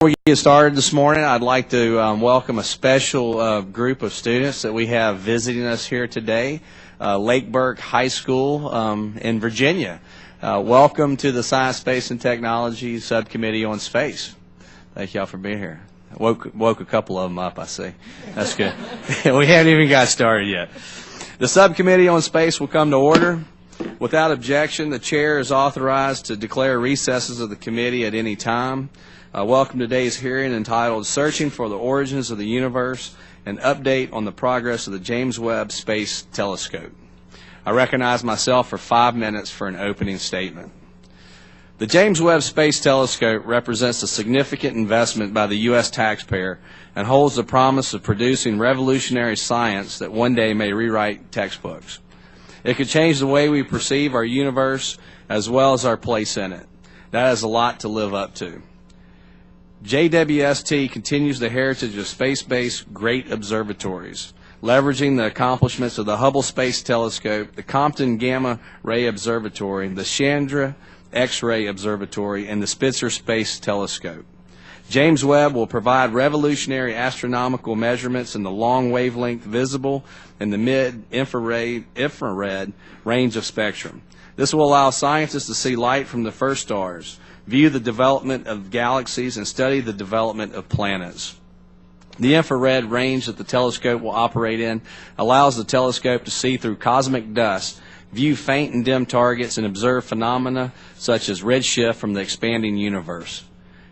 Before we get started this morning, I'd like to welcome a special group of students that we have visiting us here today, Lake Burke High School in Virginia. Welcome to the Science, Space, and Technology Subcommittee on Space. Thank y'all for being here. Woke a couple of them up, I see. That's good. We haven't even got started yet. The Subcommittee on Space will come to order. Without objection, the chair is authorized to declare recesses of the committee at any time. Welcome to today's hearing entitled Searching for the Origins of the Universe, an update on the progress of the James Webb Space Telescope. I recognize myself for 5 minutes for an opening statement. The James Webb Space Telescope represents a significant investment by the U.S. taxpayer and holds the promise of producing revolutionary science that one day may rewrite textbooks. It could change the way we perceive our universe as well as our place in it. That is a lot to live up to. JWST continues the heritage of space-based great observatories, leveraging the accomplishments of the Hubble Space Telescope, the Compton Gamma Ray Observatory, the Chandra X-ray Observatory, and the Spitzer Space Telescope. James Webb will provide revolutionary astronomical measurements in the long wavelength, visible, and the mid-infrared range of spectrum. This will allow scientists to see light from the first stars, view the development of galaxies, and study the development of planets. The infrared range that the telescope will operate in allows the telescope to see through cosmic dust, view faint and dim targets, and observe phenomena such as redshift from the expanding universe.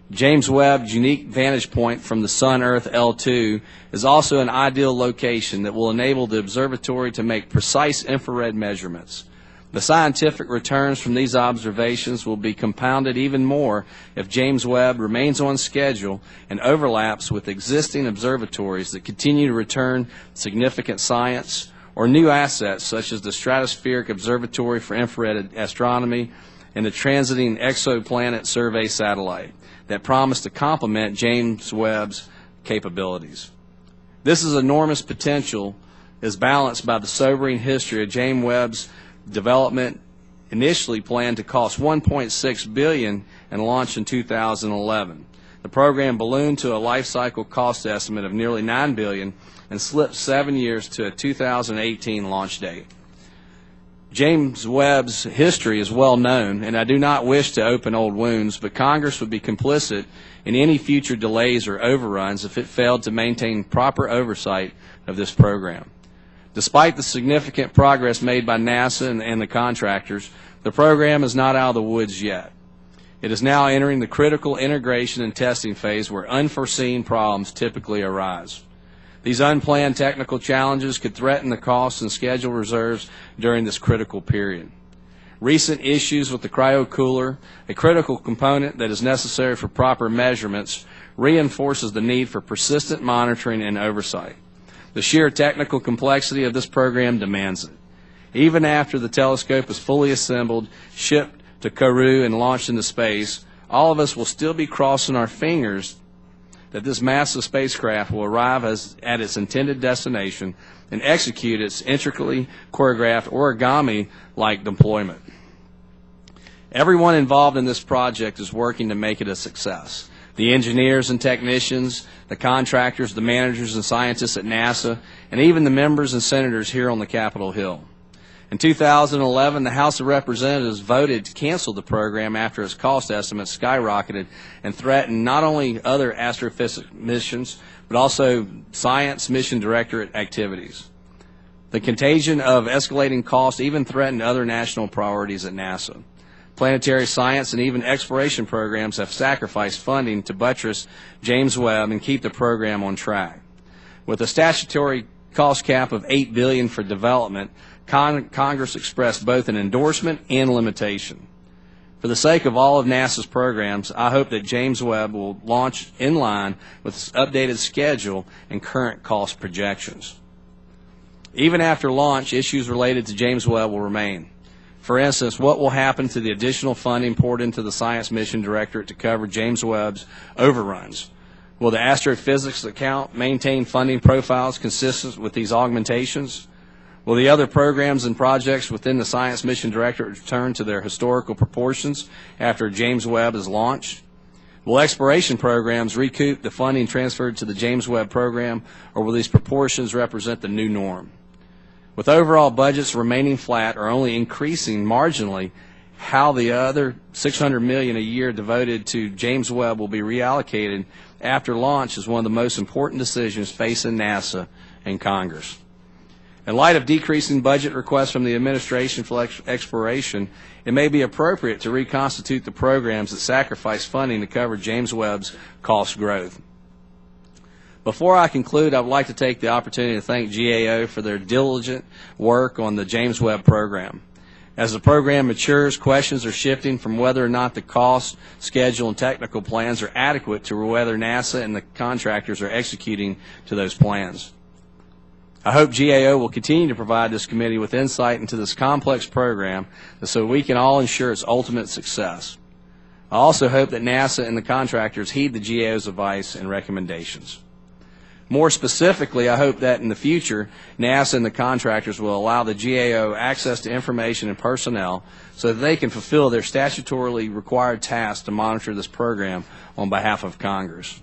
James Webb's unique vantage point from the Sun-Earth L2 is also an ideal location that will enable the observatory to make precise infrared measurements. The scientific returns from these observations will be compounded even more if James Webb remains on schedule and overlaps with existing observatories that continue to return significant science, or new assets such as the Stratospheric Observatory for Infrared Astronomy and the Transiting Exoplanet Survey Satellite that promise to complement James Webb's capabilities. This is enormous potential is balanced by the sobering history of James Webb's development, initially planned to cost $1.6 billion and launched in 2011. The program ballooned to a life cycle cost estimate of nearly $9 billion and slipped 7 years to a 2018 launch date. James Webb's history is well known, and I do not wish to open old wounds, but Congress would be complicit in any future delays or overruns if it failed to maintain proper oversight of this program. Despite the significant progress made by NASA and the contractors, the program is not out of the woods yet. It is now entering the critical integration and testing phase where unforeseen problems typically arise. These unplanned technical challenges could threaten the costs and schedule reserves during this critical period. Recent issues with the cryocooler, a critical component that is necessary for proper measurements, reinforces the need for persistent monitoring and oversight. The sheer technical complexity of this program demands it. Even after the telescope is fully assembled, shipped to Kourou, and launched into space, all of us will still be crossing our fingers that this massive spacecraft will arrive at its intended destination and execute its intricately choreographed origami-like deployment. Everyone involved in this project is working to make it a success. The engineers and technicians, the contractors, the managers and scientists at NASA, and even the members and senators here on the Capitol Hill. In 2011, the House of Representatives voted to cancel the program after its cost estimates skyrocketed and threatened not only other astrophysics missions, but also science mission directorate activities. The contagion of escalating costs even threatened other national priorities at NASA. Planetary science and even exploration programs have sacrificed funding to buttress James Webb and keep the program on track. With a statutory cost cap of $8 billion for development, Congress expressed both an endorsement and limitation. For the sake of all of NASA's programs, I hope that James Webb will launch in line with its updated schedule and current cost projections. Even after launch, issues related to James Webb will remain. For instance, what will happen to the additional funding poured into the Science Mission Directorate to cover James Webb's overruns? Will the astrophysics account maintain funding profiles consistent with these augmentations? Will the other programs and projects within the Science Mission Directorate return to their historical proportions after James Webb is launched? Will exploration programs recoup the funding transferred to the James Webb program, or will these proportions represent the new norm? With overall budgets remaining flat or only increasing marginally, how the other $600 million a year devoted to James Webb will be reallocated after launch is one of the most important decisions facing NASA and Congress. In light of decreasing budget requests from the administration for exploration, it may be appropriate to reconstitute the programs that sacrifice funding to cover James Webb's cost growth. Before I conclude, I would like to take the opportunity to thank GAO for their diligent work on the James Webb program. As the program matures, questions are shifting from whether or not the cost, schedule, and technical plans are adequate to whether NASA and the contractors are executing to those plans. I hope GAO will continue to provide this committee with insight into this complex program so we can all ensure its ultimate success. I also hope that NASA and the contractors heed the GAO's advice and recommendations. More specifically, I hope that in the future, NASA and the contractors will allow the GAO access to information and personnel so that they can fulfill their statutorily required task to monitor this program on behalf of Congress.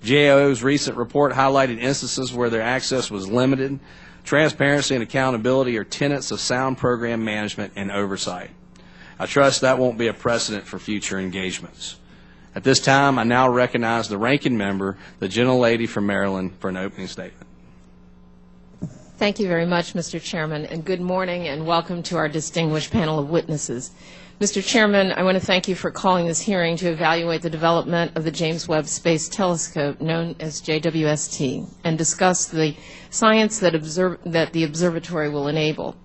GAO's recent report highlighted instances where their access was limited. Transparency and accountability are tenets of sound program management and oversight. I trust that won't be a precedent for future engagements. At this time, I now recognize the ranking member, the gentlelady from Maryland, for an opening statement. Thank you very much, Mr. Chairman, and good morning and welcome to our distinguished panel of witnesses. Mr. Chairman, I want to thank you for calling this hearing to evaluate the development of the James Webb Space Telescope, known as JWST, and discuss the science that the observatory will enable.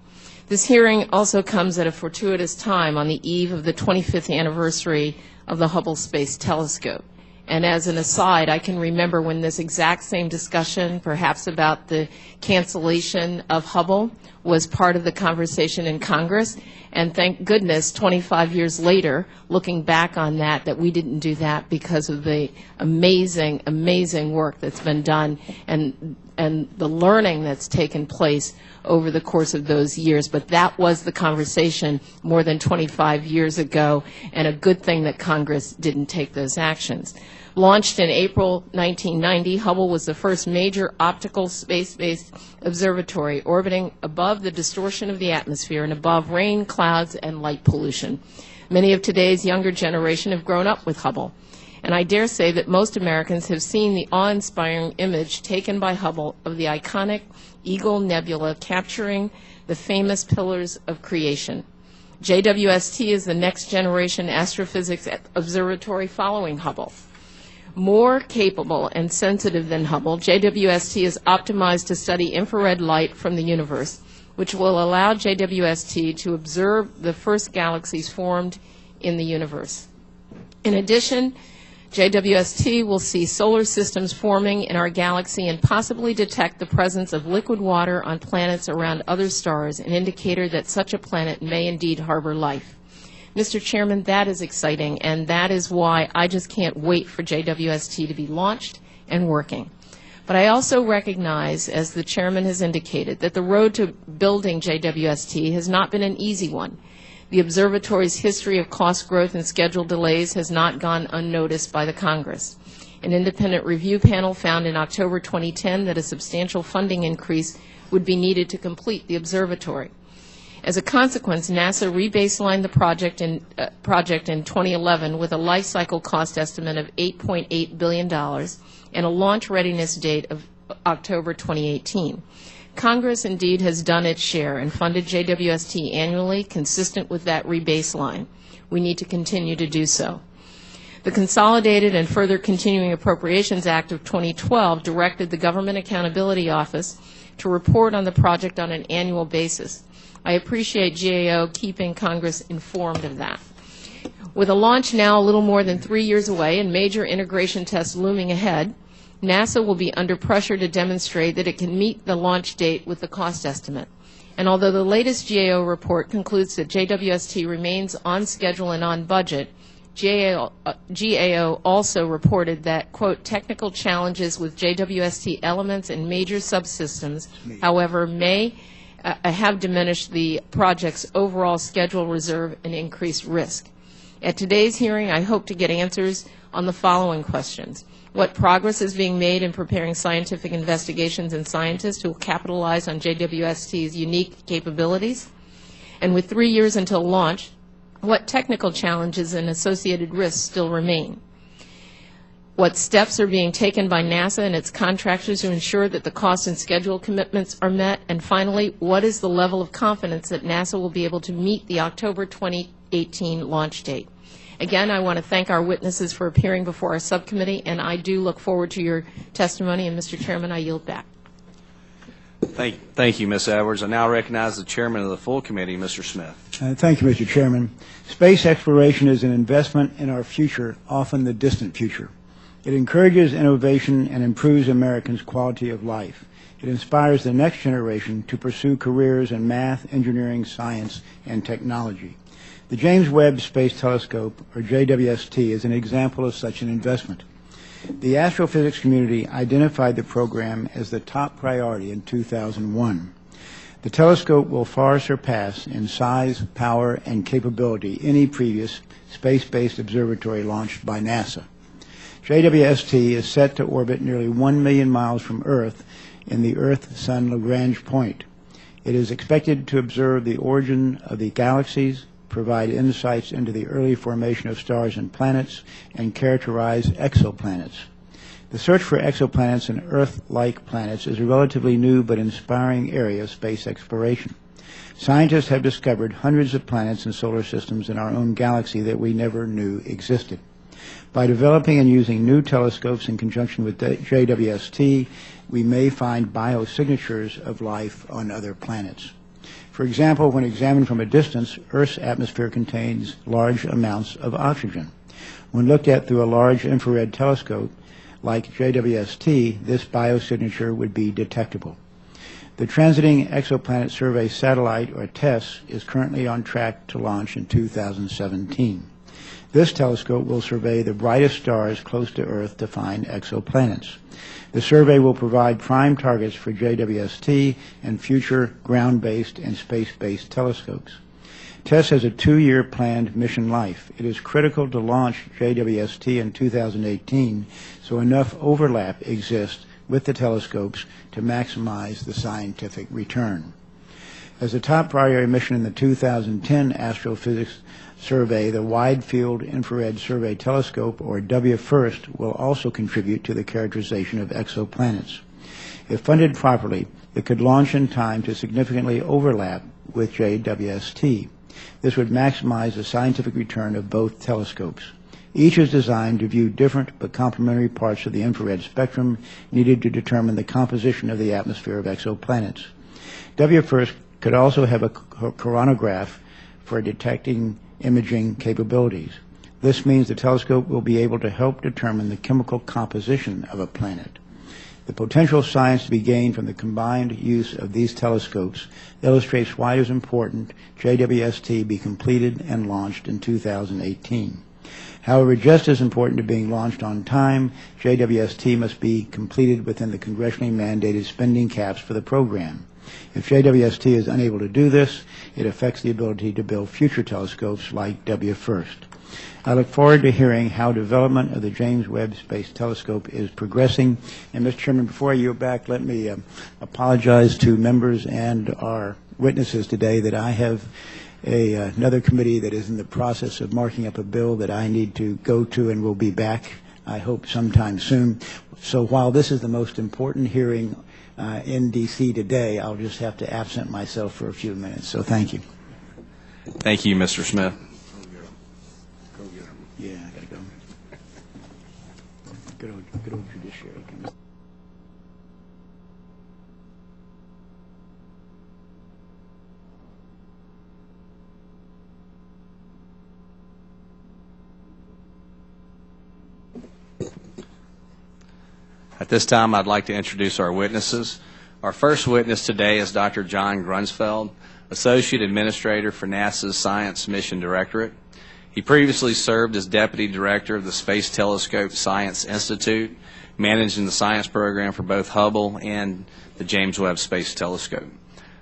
This hearing also comes at a fortuitous time on the eve of the 25th anniversary of the Hubble Space Telescope. And as an aside, I can remember when this exact same discussion, perhaps about the cancellation of Hubble, was part of the conversation in Congress. And thank goodness, 25 years later, looking back on that we didn't do that because of the amazing, amazing work that's been done and the learning that's taken place over the course of those years. But that was the conversation more than 25 years ago, and a good thing that Congress didn't take those actions. Launched in April 1990, Hubble was the first major optical space-based observatory orbiting above the distortion of the atmosphere and above rain, clouds, and light pollution. Many of today's younger generation have grown up with Hubble, and I dare say that most Americans have seen the awe-inspiring image taken by Hubble of the iconic Eagle Nebula capturing the famous pillars of creation. JWST is the next generation astrophysics observatory following Hubble. More capable and sensitive than Hubble, JWST is optimized to study infrared light from the universe, which will allow JWST to observe the first galaxies formed in the universe. In addition, JWST will see solar systems forming in our galaxy and possibly detect the presence of liquid water on planets around other stars, an indicator that such a planet may indeed harbor life. Mr. Chairman, that is exciting, and that is why I just can't wait for JWST to be launched and working. But I also recognize, as the Chairman has indicated, that the road to building JWST has not been an easy one. The observatory's history of cost growth and schedule delays has not gone unnoticed by the Congress. An independent review panel found in October 2010 that a substantial funding increase would be needed to complete the observatory. As a consequence, NASA rebaselined the project in 2011 with a life cycle cost estimate of $8.8 billion and a launch readiness date of October 2018. Congress indeed has done its share and funded JWST annually consistent with that rebaseline. We need to continue to do so. The Consolidated and Further Continuing Appropriations Act of 2012 directed the Government Accountability Office to report on the project on an annual basis. I appreciate GAO keeping Congress informed of that. With a launch now a little more than 3 years away and major integration tests looming ahead, NASA will be under pressure to demonstrate that it can meet the launch date with the cost estimate. And although the latest GAO report concludes that JWST remains on schedule and on budget, GAO also reported that, quote, technical challenges with JWST elements and major subsystems, however, may have diminished the project's overall schedule reserve and increased risk. At today's hearing, I hope to get answers on the following questions. What progress is being made in preparing scientific investigations and scientists who will capitalize on JWST's unique capabilities? And with 3 years until launch, what technical challenges and associated risks still remain? What steps are being taken by NASA and its contractors to ensure that the cost and schedule commitments are met? And finally, what is the level of confidence that NASA will be able to meet the October 2018 launch date? Again, I want to thank our witnesses for appearing before our subcommittee, and I do look forward to your testimony. And, Mr. Chairman, I yield back. Thank you, Ms. Edwards. I now recognize the chairman of the full committee, Mr. Smith. Thank you, Mr. Chairman. Space exploration is an investment in our future, often the distant future. It encourages innovation and improves Americans' quality of life. It inspires the next generation to pursue careers in math, engineering, science, and technology. The James Webb Space Telescope, or JWST, is an example of such an investment. The astrophysics community identified the program as the top priority in 2001. The telescope will far surpass in size, power, and capability any previous space-based observatory launched by NASA. JWST is set to orbit nearly 1 million miles from Earth in the Earth-Sun Lagrange point. It is expected to observe the origin of the galaxies, provide insights into the early formation of stars and planets, and characterize exoplanets. The search for exoplanets and Earth-like planets is a relatively new but inspiring area of space exploration. Scientists have discovered hundreds of planets and solar systems in our own galaxy that we never knew existed. By developing and using new telescopes in conjunction with JWST, we may find biosignatures of life on other planets. For example, when examined from a distance, Earth's atmosphere contains large amounts of oxygen. When looked at through a large infrared telescope, like JWST, this biosignature would be detectable. The Transiting Exoplanet Survey Satellite, or TESS, is currently on track to launch in 2017. This telescope will survey the brightest stars close to Earth to find exoplanets. The survey will provide prime targets for JWST and future ground-based and space-based telescopes. TESS has a 2-year planned mission life. It is critical to launch JWST in 2018 so enough overlap exists with the telescopes to maximize the scientific return. As a top priority mission in the 2010 astrophysics survey, the Wide Field Infrared Survey Telescope, or WFIRST, will also contribute to the characterization of exoplanets. If funded properly, it could launch in time to significantly overlap with JWST. This would maximize the scientific return of both telescopes. Each is designed to view different but complementary parts of the infrared spectrum needed to determine the composition of the atmosphere of exoplanets. WFIRST could also have a coronagraph for detecting imaging capabilities. This means the telescope will be able to help determine the chemical composition of a planet. The potential science to be gained from the combined use of these telescopes illustrates why it is important JWST be completed and launched in 2018. However, just as important to being launched on time, JWST must be completed within the congressionally mandated spending caps for the program. If JWST is unable to do this, it affects the ability to build future telescopes like WFIRST. I look forward to hearing how development of the James Webb Space Telescope is progressing. And, Mr. Chairman, before I yield back, let me apologize to members and our witnesses today that I have another committee that is in the process of marking up a bill that I need to go to and will be back, I hope, sometime soon. So while this is the most important hearing in D.C. today, I'll just have to absent myself for a few minutes. So thank you. Thank you, Mr. Smith. Yeah, I got to go. Good old judiciary. At this time, I'd like to introduce our witnesses. Our first witness today is Dr. John Grunsfeld, Associate Administrator for NASA's Science Mission Directorate. He previously served as Deputy Director of the Space Telescope Science Institute, managing the science program for both Hubble and the James Webb Space Telescope.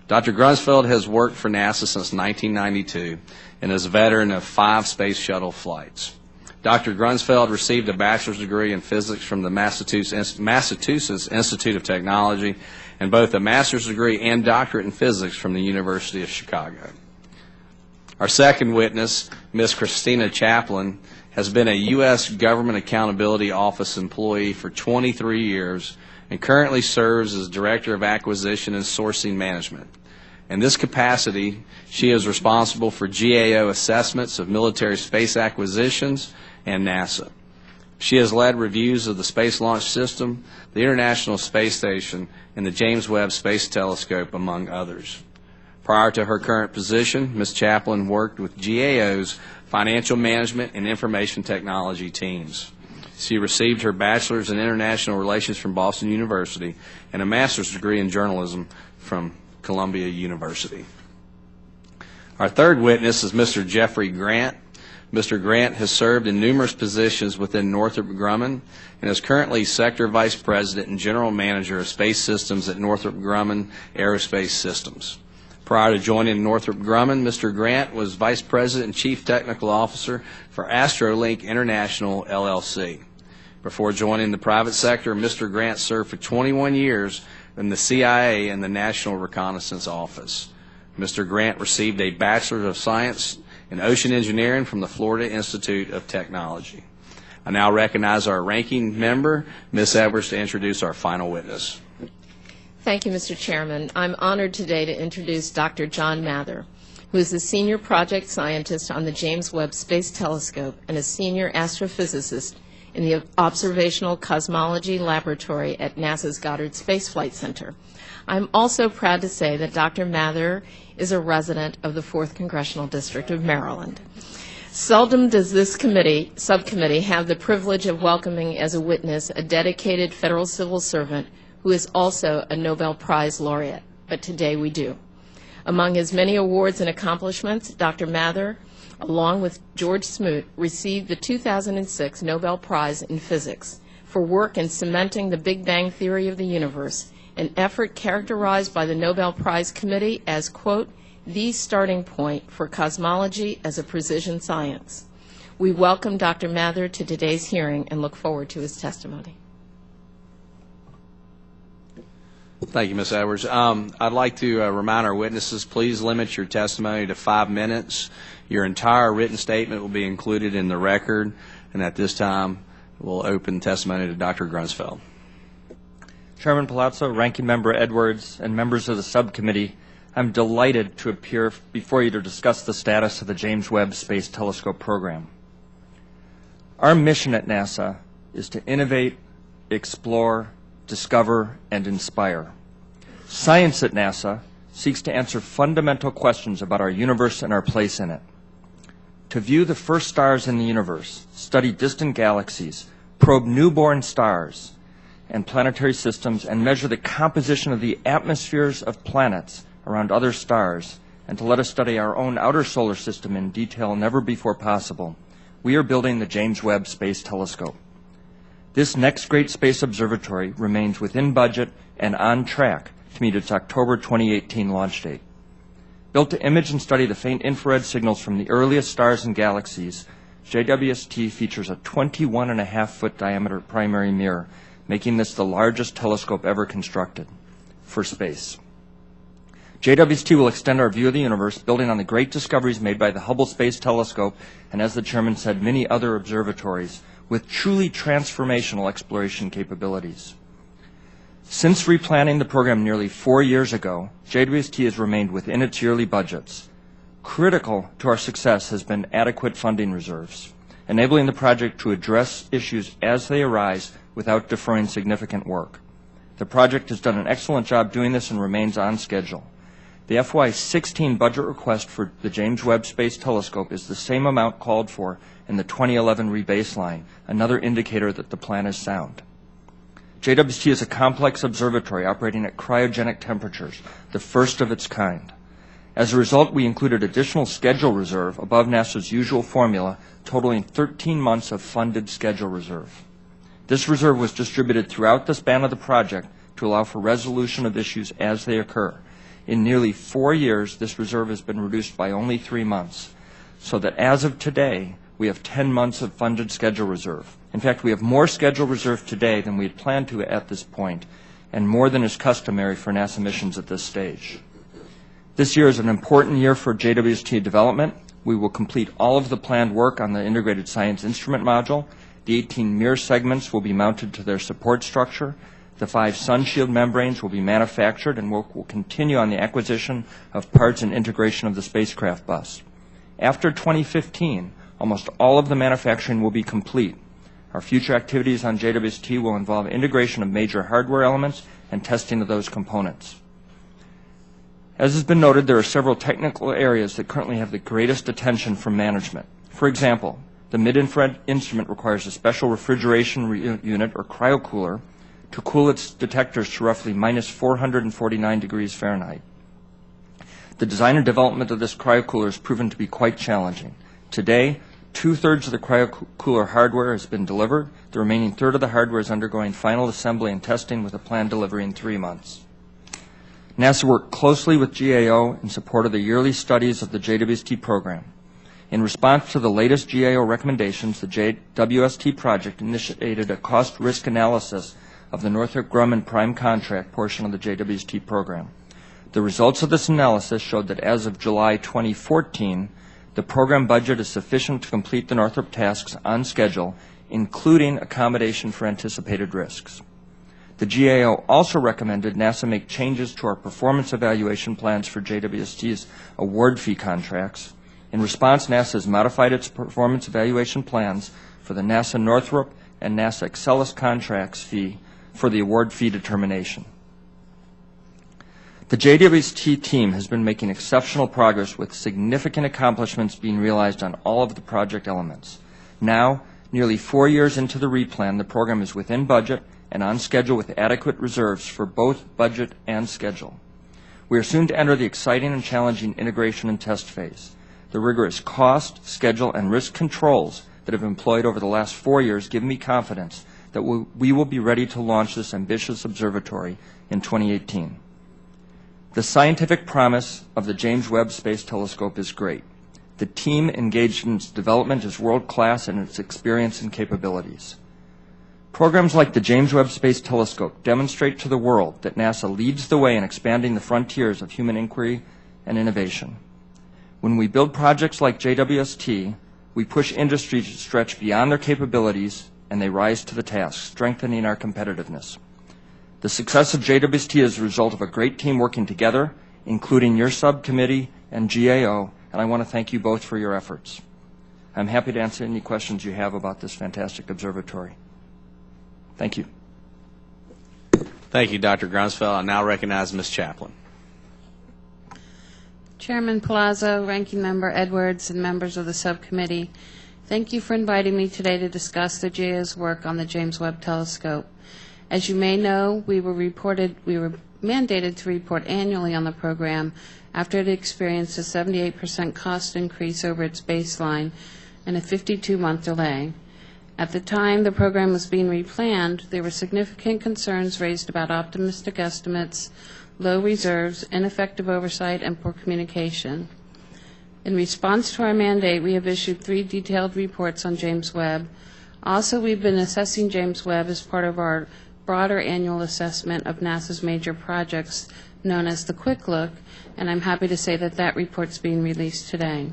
Dr. Grunsfeld has worked for NASA since 1992 and is a veteran of 5 space shuttle flights. Dr. Grunsfeld received a bachelor's degree in physics from the Massachusetts Institute of Technology and both a master's degree and doctorate in physics from the University of Chicago. Our second witness, Ms. Christina Chaplin, has been a U.S. Government Accountability Office employee for 23 years and currently serves as Director of Acquisition and Sourcing Management. In this capacity, she is responsible for GAO assessments of military space acquisitions and NASA. She has led reviews of the Space Launch System, the International Space Station, and the James Webb Space Telescope, among others. Prior to her current position, Ms. Chaplin worked with GAO's financial management and information technology teams. She received her bachelor's in international relations from Boston University and a master's degree in journalism from Columbia University. Our third witness is Mr. Jeffrey Grant. Mr. Grant has served in numerous positions within Northrop Grumman and is currently Sector Vice President and General Manager of Space Systems at Northrop Grumman Aerospace Systems. Prior to joining Northrop Grumman, Mr. Grant was Vice President and Chief Technical Officer for Astrolink International, LLC. Before joining the private sector, Mr. Grant served for 21 years in the CIA and the National Reconnaissance Office. Mr. Grant received a Bachelor of Science in Ocean Engineering from the Florida Institute of Technology. I now recognize our ranking member, Ms. Edwards, to introduce our final witness. Thank you, Mr. Chairman. I'm honored today to introduce Dr. John Mather, who is the Senior Project Scientist on the James Webb Space Telescope and a Senior Astrophysicist in the Observational Cosmology Laboratory at NASA's Goddard Space Flight Center. I'm also proud to say that Dr. Mather is a resident of the 4th Congressional District of Maryland. Seldom does this subcommittee have the privilege of welcoming as a witness a dedicated federal civil servant who is also a Nobel Prize laureate, but today we do. Among his many awards and accomplishments, Dr. Mather, along with George Smoot, received the 2006 Nobel Prize in Physics for work in cementing the Big Bang theory of the universe, an effort characterized by the Nobel Prize Committee as, quote, the starting point for cosmology as a precision science. We welcome Dr. Mather to today's hearing and look forward to his testimony. Thank you, Ms. Edwards. I'd like to remind our witnesses, please limit your testimony to 5 minutes. Your entire written statement will be included in the record, and at this time, we'll open testimony to Dr. Grunsfeld. Chairman Palazzo, Ranking Member Edwards, and members of the subcommittee, I'm delighted to appear before you to discuss the status of the James Webb Space Telescope program. Our mission at NASA is to innovate, explore, discover, and inspire. Science at NASA seeks to answer fundamental questions about our universe and our place in it. To view the first stars in the universe, study distant galaxies, probe newborn stars and planetary systems, and measure the composition of the atmospheres of planets around other stars, and to let us study our own outer solar system in detail never before possible, we are building the James Webb Space Telescope. This next great space observatory remains within budget and on track to meet its October 2018 launch date. Built to image and study the faint infrared signals from the earliest stars and galaxies, JWST features a 21.5-foot diameter primary mirror, making this the largest telescope ever constructed for space. JWST will extend our view of the universe, building on the great discoveries made by the Hubble Space Telescope and, as the chairman said, many other observatories, with truly transformational exploration capabilities. Since replanning the program nearly 4 years ago, JWST has remained within its yearly budgets. Critical to our success has been adequate funding reserves, enabling the project to address issues as they arise without deferring significant work. The project has done an excellent job doing this and remains on schedule. The FY16 budget request for the James Webb Space Telescope is the same amount called for in the 2011 rebaseline, another indicator that the plan is sound. JWST is a complex observatory operating at cryogenic temperatures, the first of its kind. As a result, we included additional schedule reserve above NASA's usual formula, totaling 13 months of funded schedule reserve. This reserve was distributed throughout the span of the project to allow for resolution of issues as they occur. In nearly 4 years, this reserve has been reduced by only 3 months, so that as of today, we have 10 months of funded schedule reserve. In fact, we have more schedule reserve today than we had planned to at this point, and more than is customary for NASA missions at this stage. This year is an important year for JWST development. We will complete all of the planned work on the Integrated Science Instrument Module. The 18 mirror segments will be mounted to their support structure. The 5 sun shield membranes will be manufactured, and work will continue on the acquisition of parts and integration of the spacecraft bus. After 2015, almost all of the manufacturing will be complete. Our future activities on JWST will involve integration of major hardware elements and testing of those components. As has been noted, there are several technical areas that currently have the greatest attention from management. For example, the mid-infrared instrument requires a special refrigeration unit or cryocooler to cool its detectors to roughly minus 449 degrees Fahrenheit. The design and development of this cryocooler has proven to be quite challenging. Today, 2/3 of the cryocooler hardware has been delivered. The remaining third of the hardware is undergoing final assembly and testing with a planned delivery in 3 months. NASA worked closely with GAO in support of the yearly studies of the JWST program. In response to the latest GAO recommendations, the JWST project initiated a cost-risk analysis of the Northrop Grumman prime contract portion of the JWST program. The results of this analysis showed that as of July 2014, the program budget is sufficient to complete the Northrop tasks on schedule, including accommodation for anticipated risks. The GAO also recommended NASA make changes to our performance evaluation plans for JWST's award fee contracts. In response, NASA has modified its performance evaluation plans for the NASA Northrop and NASA Excelis contracts fee for the award fee determination. The JWST team has been making exceptional progress with significant accomplishments being realized on all of the project elements. Now, nearly 4 years into the replan, the program is within budget and on schedule with adequate reserves for both budget and schedule. We are soon to enter the exciting and challenging integration and test phase. The rigorous cost, schedule, and risk controls that have been employed over the last 4 years give me confidence that we will be ready to launch this ambitious observatory in 2018. The scientific promise of the James Webb Space Telescope is great. The team engaged in its development is world-class in its experience and capabilities. Programs like the James Webb Space Telescope demonstrate to the world that NASA leads the way in expanding the frontiers of human inquiry and innovation. When we build projects like JWST, we push industry to stretch beyond their capabilities, and they rise to the task, strengthening our competitiveness. The success of JWST is the result of a great team working together, including your subcommittee and GAO, and I want to thank you both for your efforts. I'm happy to answer any questions you have about this fantastic observatory. Thank you. Thank you, Dr. Grunsfeld. I now recognize Ms. Chaplin. Chairman Palazzo, Ranking Member Edwards, and members of the subcommittee, thank you for inviting me today to discuss the GAO's work on the James Webb Telescope. As you may know, we were mandated to report annually on the program after it experienced a 78% cost increase over its baseline and a 52-month delay. At the time the program was being replanned, there were significant concerns raised about optimistic estimates, low reserves, ineffective oversight, and poor communication. In response to our mandate, we have issued 3 detailed reports on James Webb. Also, we've been assessing James Webb as part of our broader annual assessment of NASA's major projects known as the Quick Look, and I'm happy to say that that report's being released today.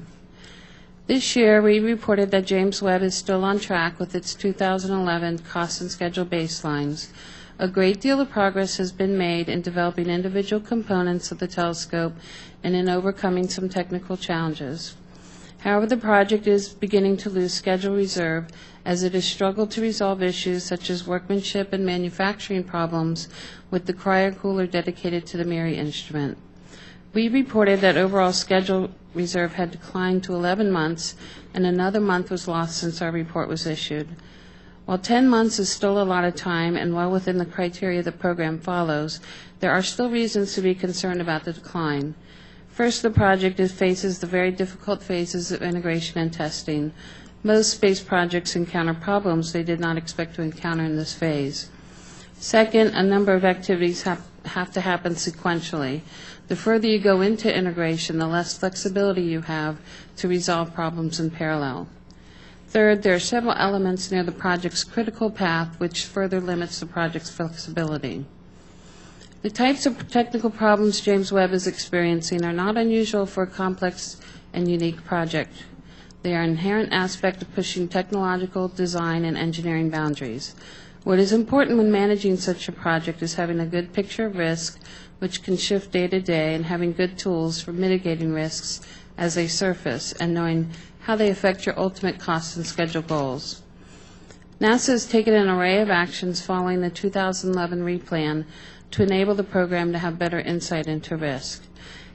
This year, we reported that James Webb is still on track with its 2011 cost and schedule baselines. A great deal of progress has been made in developing individual components of the telescope and in overcoming some technical challenges. However, the project is beginning to lose schedule reserve as it has struggled to resolve issues such as workmanship and manufacturing problems with the cryocooler dedicated to the MIRI instrument. We reported that overall schedule reserve had declined to 11 months, and another month was lost since our report was issued. While 10 months is still a lot of time and well within the criteria the program follows, there are still reasons to be concerned about the decline. First, the project faces the very difficult phases of integration and testing. Most space projects encounter problems they did not expect to encounter in this phase. Second, a number of activities have to happen sequentially. The further you go into integration, the less flexibility you have to resolve problems in parallel. Third, there are several elements near the project's critical path which further limits the project's flexibility. The types of technical problems James Webb is experiencing are not unusual for a complex and unique project. They are an inherent aspect of pushing technological, design, and engineering boundaries. What is important when managing such a project is having a good picture of risk, which can shift day to day, and having good tools for mitigating risks as they surface, and knowing how they affect your ultimate cost and schedule goals. NASA has taken an array of actions following the 2011 replan to enable the program to have better insight into risk.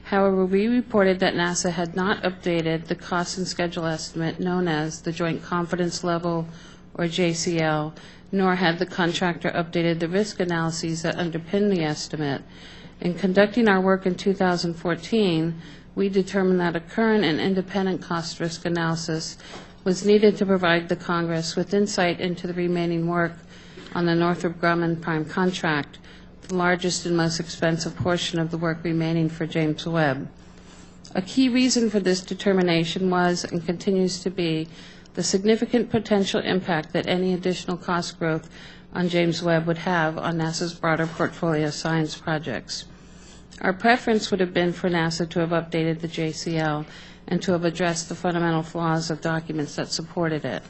However, we reported that NASA had not updated the cost and schedule estimate known as the Joint Confidence Level, or JCL, nor had the contractor updated the risk analyses that underpin the estimate. In conducting our work in 2014, we determined that a current and independent cost risk analysis was needed to provide the Congress with insight into the remaining work on the Northrop Grumman prime contract, the largest and most expensive portion of the work remaining for James Webb. A key reason for this determination was, and continues to be, the significant potential impact that any additional cost growth on James Webb would have on NASA's broader portfolio of science projects. Our preference would have been for NASA to have updated the JCL and to have addressed the fundamental flaws of documents that supported it.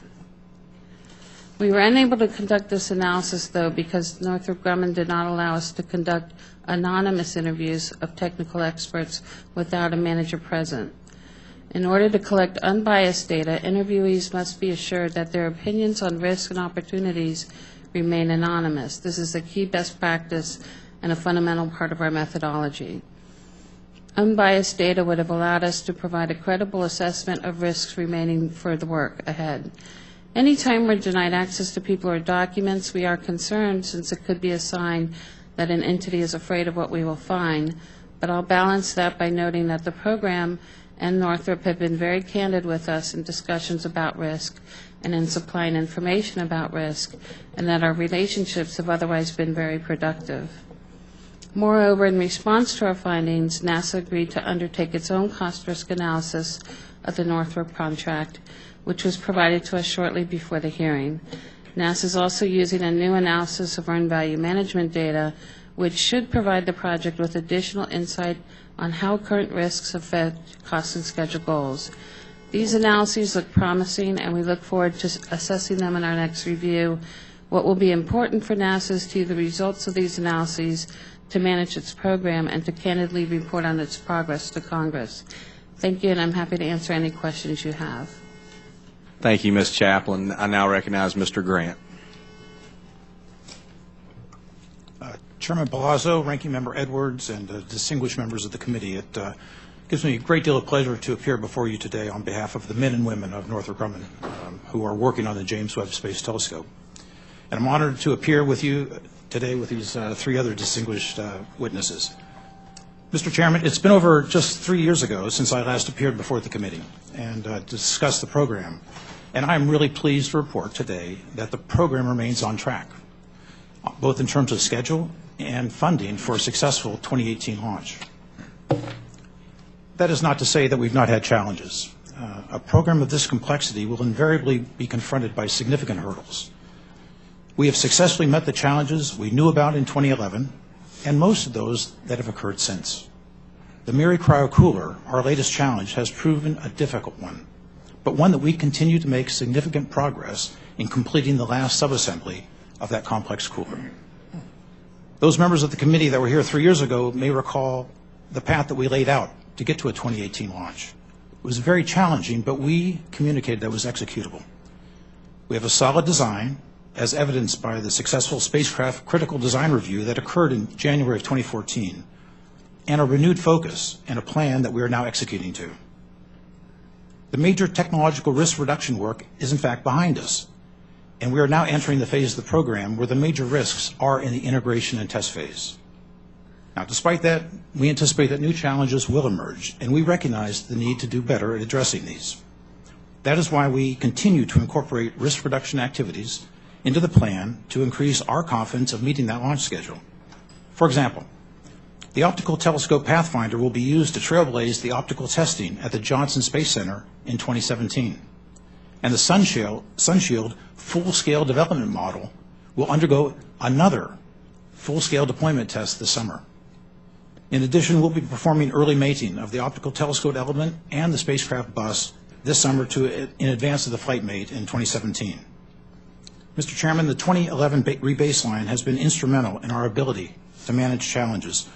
We were unable to conduct this analysis, though, because Northrop Grumman did not allow us to conduct anonymous interviews of technical experts without a manager present. In order to collect unbiased data, interviewees must be assured that their opinions on risks and opportunities remain anonymous. This is a key best practice and a fundamental part of our methodology. Unbiased data would have allowed us to provide a credible assessment of risks remaining for the work ahead. Anytime we're denied access to people or documents, we are concerned, since it could be a sign that an entity is afraid of what we will find. But I'll balance that by noting that the program and Northrop have been very candid with us in discussions about risk and in supplying information about risk, and that our relationships have otherwise been very productive. Moreover, in response to our findings, NASA agreed to undertake its own cost risk analysis of the Northrop contract, which was provided to us shortly before the hearing. NASA is also using a new analysis of earned value management data, which should provide the project with additional insight on how current risks affect cost and schedule goals. These analyses look promising, and we look forward to assessing them in our next review. What will be important for NASA is to use the results of these analyses to manage its program and to candidly report on its progress to Congress. Thank you, and I'm happy to answer any questions you have. Thank you, Ms. Chaplin. I now recognize Mr. Grant. Chairman Palazzo, Ranking Member Edwards, and distinguished members of the committee, it gives me a great deal of pleasure to appear before you today on behalf of the men and women of Northrop Grumman who are working on the James Webb Space Telescope. And I'm honored to appear with you today with these three other distinguished witnesses. Mr. Chairman, it's been over just 3 years ago since I last appeared before the committee and discussed the program. And I'm really pleased to report today that the program remains on track, both in terms of schedule and funding for a successful 2018 launch. That is not to say that we've not had challenges. A program of this complexity will invariably be confronted by significant hurdles. We have successfully met the challenges we knew about in 2011, and most of those that have occurred since. The Miri cryocooler, our latest challenge, has proven a difficult one, but one that we continue to make significant progress in completing the last subassembly of that complex cooler. Those members of the committee that were here 3 years ago may recall the path that we laid out to get to a 2018 launch. It was very challenging, but we communicated that it was executable. We have a solid design, as evidenced by the successful spacecraft critical design review that occurred in January of 2014, and a renewed focus and a plan that we are now executing to. The major technological risk reduction work is in fact behind us, and we are now entering the phase of the program where the major risks are in the integration and test phase. Now, despite that, we anticipate that new challenges will emerge, and we recognize the need to do better at addressing these. That is why we continue to incorporate risk reduction activities into the plan to increase our confidence of meeting that launch schedule. For example, The optical telescope Pathfinder will be used to trailblaze the optical testing at the Johnson Space Center in 2017. And the Sunshield full-scale development model will undergo another full-scale deployment test this summer. In addition, we'll be performing early mating of the optical telescope element and the spacecraft bus this summer in advance of the flight mate in 2017. Mr. Chairman, the 2011 rebaseline has been instrumental in our ability to manage challenges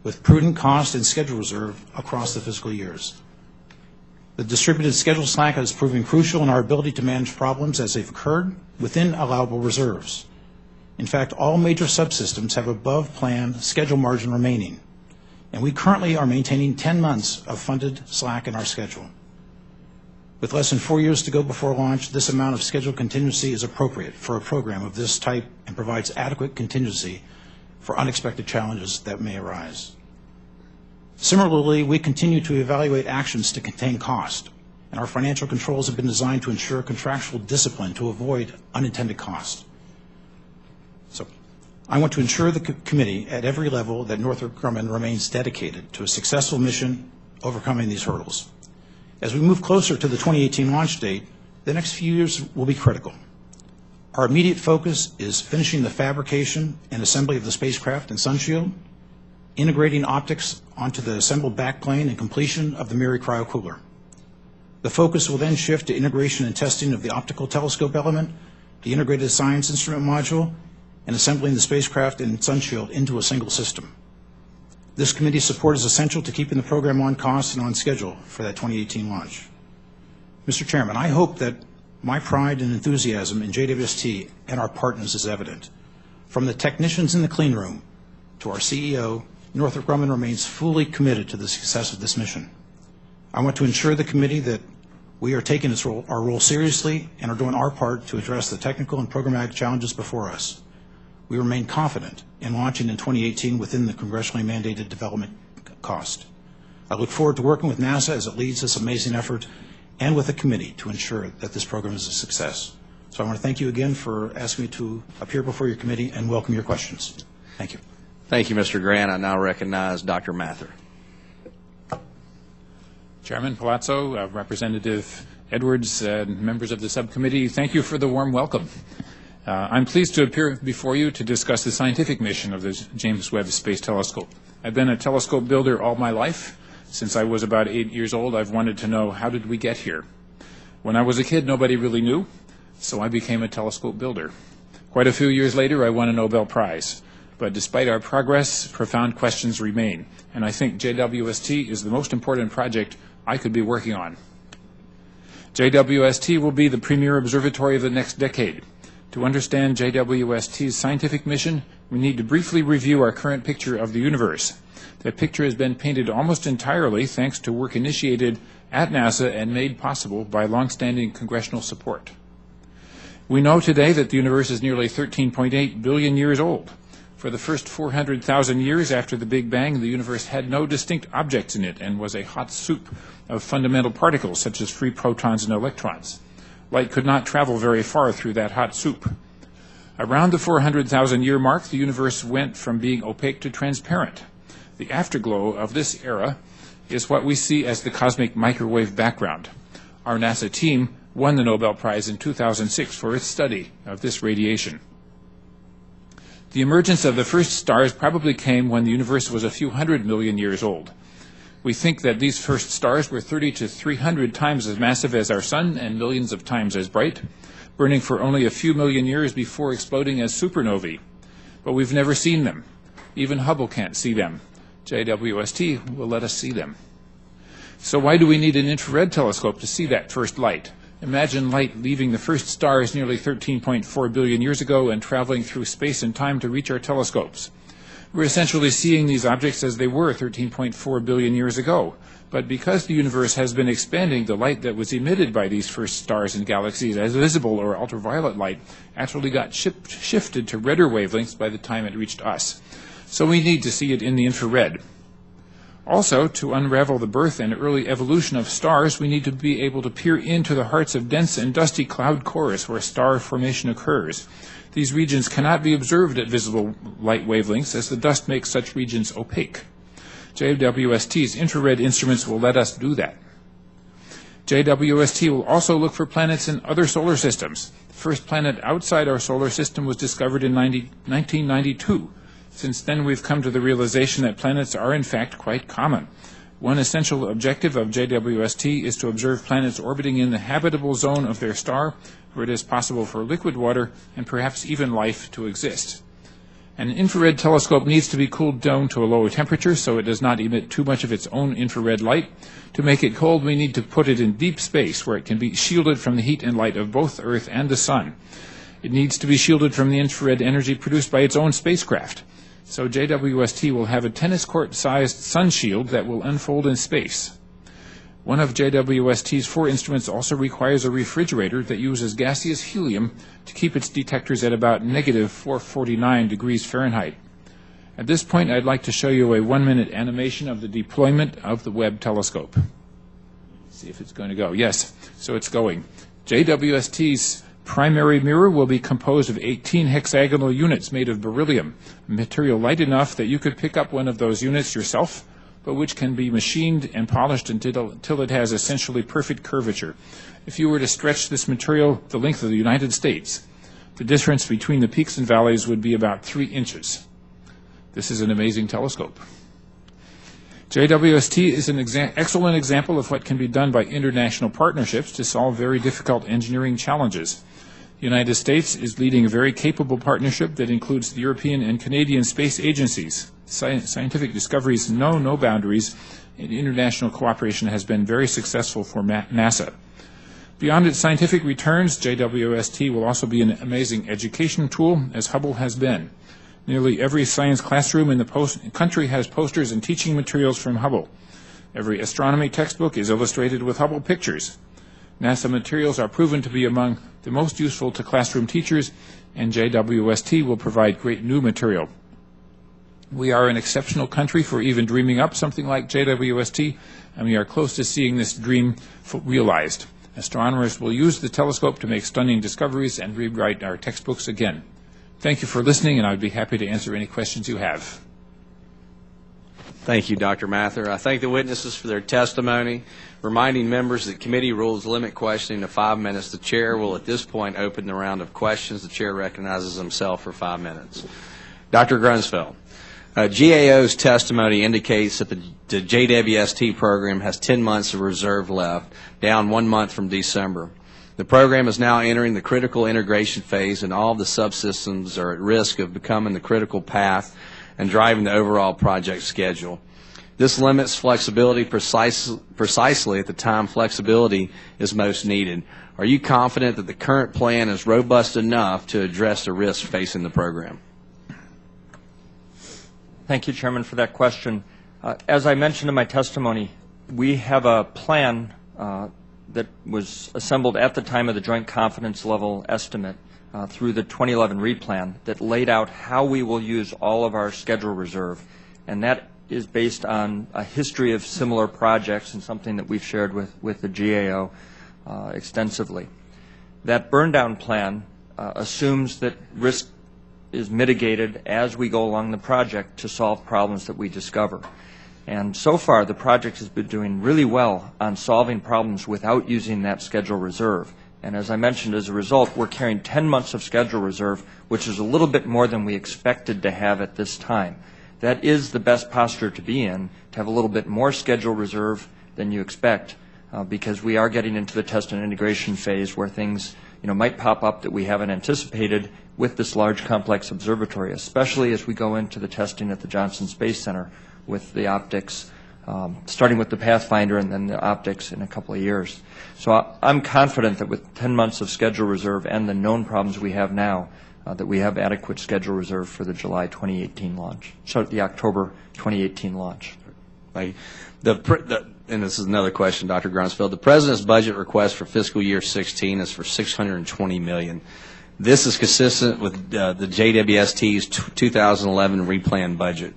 with prudent cost and schedule reserve across the fiscal years. The distributed schedule slack has proven crucial in our ability to manage problems as they've occurred within allowable reserves. In fact, all major subsystems have above-plan schedule margin remaining, and we currently are maintaining 10 months of funded slack in our schedule. With less than 4 years to go before launch, this amount of schedule contingency is appropriate for a program of this type and provides adequate contingency for unexpected challenges that may arise. Similarly, we continue to evaluate actions to contain cost, and our financial controls have been designed to ensure contractual discipline to avoid unintended cost. So, I want to ensure the committee at every level that Northrop Grumman remains dedicated to a successful mission overcoming these hurdles. As we move closer to the 2018 launch date, the next few years will be critical. Our immediate focus is finishing the fabrication and assembly of the spacecraft and Sunshield, integrating optics onto the assembled backplane, and completion of the Miri cryocooler. The focus will then shift to integration and testing of the optical telescope element, the integrated science instrument module, and assembling the spacecraft and Sunshield into a single system. This committee's support is essential to keeping the program on cost and on schedule for that 2018 launch. Mr. Chairman, I hope that my pride and enthusiasm in JWST and our partners is evident. From the technicians in the clean room to our CEO, Northrop Grumman remains fully committed to the success of this mission. I want to ensure the committee that we are taking our role seriously and are doing our part to address the technical and programmatic challenges before us. We remain confident in launching in 2018 within the congressionally mandated development cost. I look forward to working with NASA as it leads this amazing effort and with the committee to ensure that this program is a success. So I want to thank you again for asking me to appear before your committee and welcome your questions. Thank you. Thank you, Mr. Grant. I now recognize Dr. Mather. Chairman Palazzo, Representative Edwards, and members of the subcommittee, thank you for the warm welcome. I'm pleased to appear before you to discuss the scientific mission of the James Webb Space Telescope. I've been a telescope builder all my life. Since I was about 8 years old, I've wanted to know, how did we get here? When I was a kid, nobody really knew, so I became a telescope builder. Quite a few years later, I won a Nobel Prize. But despite our progress, profound questions remain, and I think JWST is the most important project I could be working on. JWST will be the premier observatory of the next decade. To understand JWST's scientific mission, we need to briefly review our current picture of the universe. That picture has been painted almost entirely thanks to work initiated at NASA and made possible by long-standing congressional support. We know today that the universe is nearly 13.8 billion years old. For the first 400,000 years after the Big Bang, the universe had no distinct objects in it and was a hot soup of fundamental particles such as free protons and electrons. Light could not travel very far through that hot soup. Around the 400,000 year mark, the universe went from being opaque to transparent. The afterglow of this era is what we see as the cosmic microwave background. Our NASA team won the Nobel Prize in 2006 for its study of this radiation. The emergence of the first stars probably came when the universe was a few 100 million years old. We think that these first stars were 30 to 300 times as massive as our sun and millions of times as bright, burning for only a few million years before exploding as supernovae. But we've never seen them. Even Hubble can't see them. JWST will let us see them. So why do we need an infrared telescope to see that first light? Imagine light leaving the first stars nearly 13.4 billion years ago and traveling through space and time to reach our telescopes. We're essentially seeing these objects as they were 13.4 billion years ago. But because the universe has been expanding, the light that was emitted by these first stars and galaxies as visible or ultraviolet light actually got shifted to redder wavelengths by the time it reached us. So we need to see it in the infrared. Also, to unravel the birth and early evolution of stars, we need to be able to peer into the hearts of dense and dusty cloud cores where star formation occurs. These regions cannot be observed at visible light wavelengths as the dust makes such regions opaque. JWST's infrared instruments will let us do that. JWST will also look for planets in other solar systems. The first planet outside our solar system was discovered in 1992. Since then, we've come to the realization that planets are in fact quite common. One essential objective of JWST is to observe planets orbiting in the habitable zone of their star, where it is possible for liquid water and perhaps even life to exist. An infrared telescope needs to be cooled down to a lower temperature so it does not emit too much of its own infrared light. To make it cold, we need to put it in deep space where it can be shielded from the heat and light of both Earth and the Sun. It needs to be shielded from the infrared energy produced by its own spacecraft. So JWST will have a tennis court-sized sun shield that will unfold in space. One of JWST's 4 instruments also requires a refrigerator that uses gaseous helium to keep its detectors at about negative 449 degrees Fahrenheit. At this point, I'd like to show you a 1-minute animation of the deployment of the Webb telescope. Let's see if it's going to go. Yes, so it's going. JWST's primary mirror will be composed of 18 hexagonal units made of beryllium, a material light enough that you could pick up one of those units yourself, but which can be machined and polished until it has essentially perfect curvature. If you were to stretch this material the length of the United States, the difference between the peaks and valleys would be about 3 inches. This is an amazing telescope. JWST is an excellent example of what can be done by international partnerships to solve very difficult engineering challenges. The United States is leading a very capable partnership that includes the European and Canadian space agencies. Scientific discoveries know no boundaries, and international cooperation has been very successful for NASA. Beyond its scientific returns, JWST will also be an amazing education tool, as Hubble has been. Nearly every science classroom in the country has posters and teaching materials from Hubble. Every astronomy textbook is illustrated with Hubble pictures. NASA materials are proven to be among the most useful to classroom teachers, and JWST will provide great new material. We are an exceptional country for even dreaming up something like JWST, and we are close to seeing this dream realized. Astronomers will use the telescope to make stunning discoveries and rewrite our textbooks again. Thank you for listening, and I would be happy to answer any questions you have. Thank you, Dr. Mather. I thank the witnesses for their testimony. Reminding members that committee rules limit questioning to 5 minutes. The chair will at this point open the round of questions. The chair recognizes himself for 5 minutes. Dr. Grunsfeld. GAO's testimony indicates that the JWST program has 10 months of reserve left, down 1 month from December. The program is now entering the critical integration phase, and all of the subsystems are at risk of becoming the critical path and driving the overall project schedule. This limits flexibility precisely at the time flexibility is most needed. Are you confident that the current plan is robust enough to address the risks facing the program? Thank you, Chairman, for that question. As I mentioned in my testimony, we have a plan that was assembled at the time of the Joint Confidence Level estimate through the 2011 replan that laid out how we will use all of our schedule reserve. And that is based on a history of similar projects and something that we've shared with the GAO extensively. That burn-down plan assumes that risk is mitigated as we go along the project to solve problems that we discover. And so far, the project has been doing really well on solving problems without using that schedule reserve. And as I mentioned, as a result, we're carrying 10 months of schedule reserve, which is a little bit more than we expected to have at this time. That is the best posture to be in, to have a little bit more schedule reserve than you expect, because we are getting into the test and integration phase where things might pop up that we haven't anticipated with this large complex observatory, especially as we go into the testing at the Johnson Space Center with the optics, starting with the Pathfinder and then the optics in a couple of years. So I'm confident that with 10 months of schedule reserve and the known problems we have now, that we have adequate schedule reserve for the July 2018 launch, so the October 2018 launch. And this is another question, Dr. Grunsfeld. The President's budget request for fiscal year 16 is for $620 million. This is consistent with the JWST's 2011 replan budget.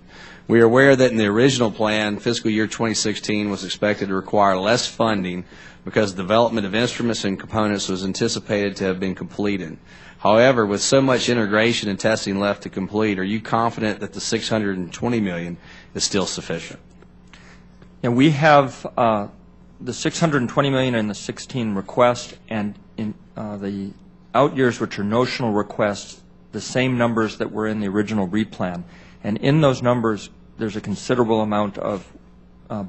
We are aware that in the original plan, fiscal year 2016 was expected to require less funding because development of instruments and components was anticipated to have been completed. However, with so much integration and testing left to complete, are you confident that the $620 million is still sufficient? And we have the $620 million in the 16 request, and in the out years, which are notional requests, the same numbers that were in the original replan. And in those numbers, there's a considerable amount of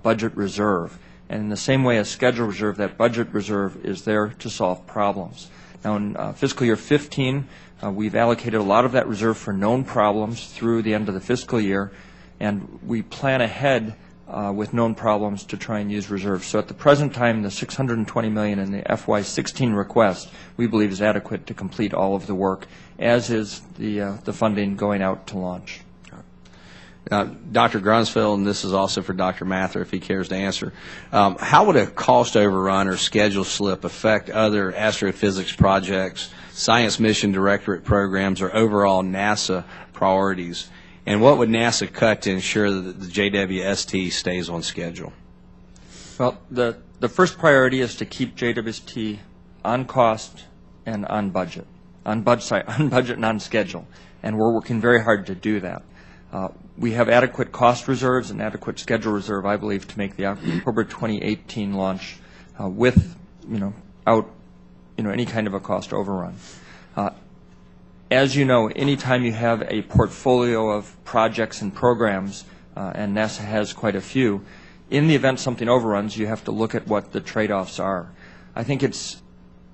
budget reserve. And in the same way as schedule reserve, that budget reserve is there to solve problems. Now, in fiscal year 15, we've allocated a lot of that reserve for known problems through the end of the fiscal year, and we plan ahead with known problems to try and use reserves. So at the present time, the $620 million in the FY16 request, we believe is adequate to complete all of the work, as is the funding going out to launch. Dr. Grunsfeld, and this is also for Dr. Mather, if he cares to answer, how would a cost overrun or schedule slip affect other astrophysics projects, science mission directorate programs, or overall NASA priorities? And what would NASA cut to ensure that the JWST stays on schedule? Well, the first priority is to keep JWST on cost and on budget, on budget and on schedule, and we're working very hard to do that. We have adequate cost reserves and adequate schedule reserve, I believe, to make the October 2018 launch without any kind of a cost overrun. As you know, anytime you have a portfolio of projects and programs, and NASA has quite a few, in the event something overruns, you have to look at what the trade-offs are. I think it's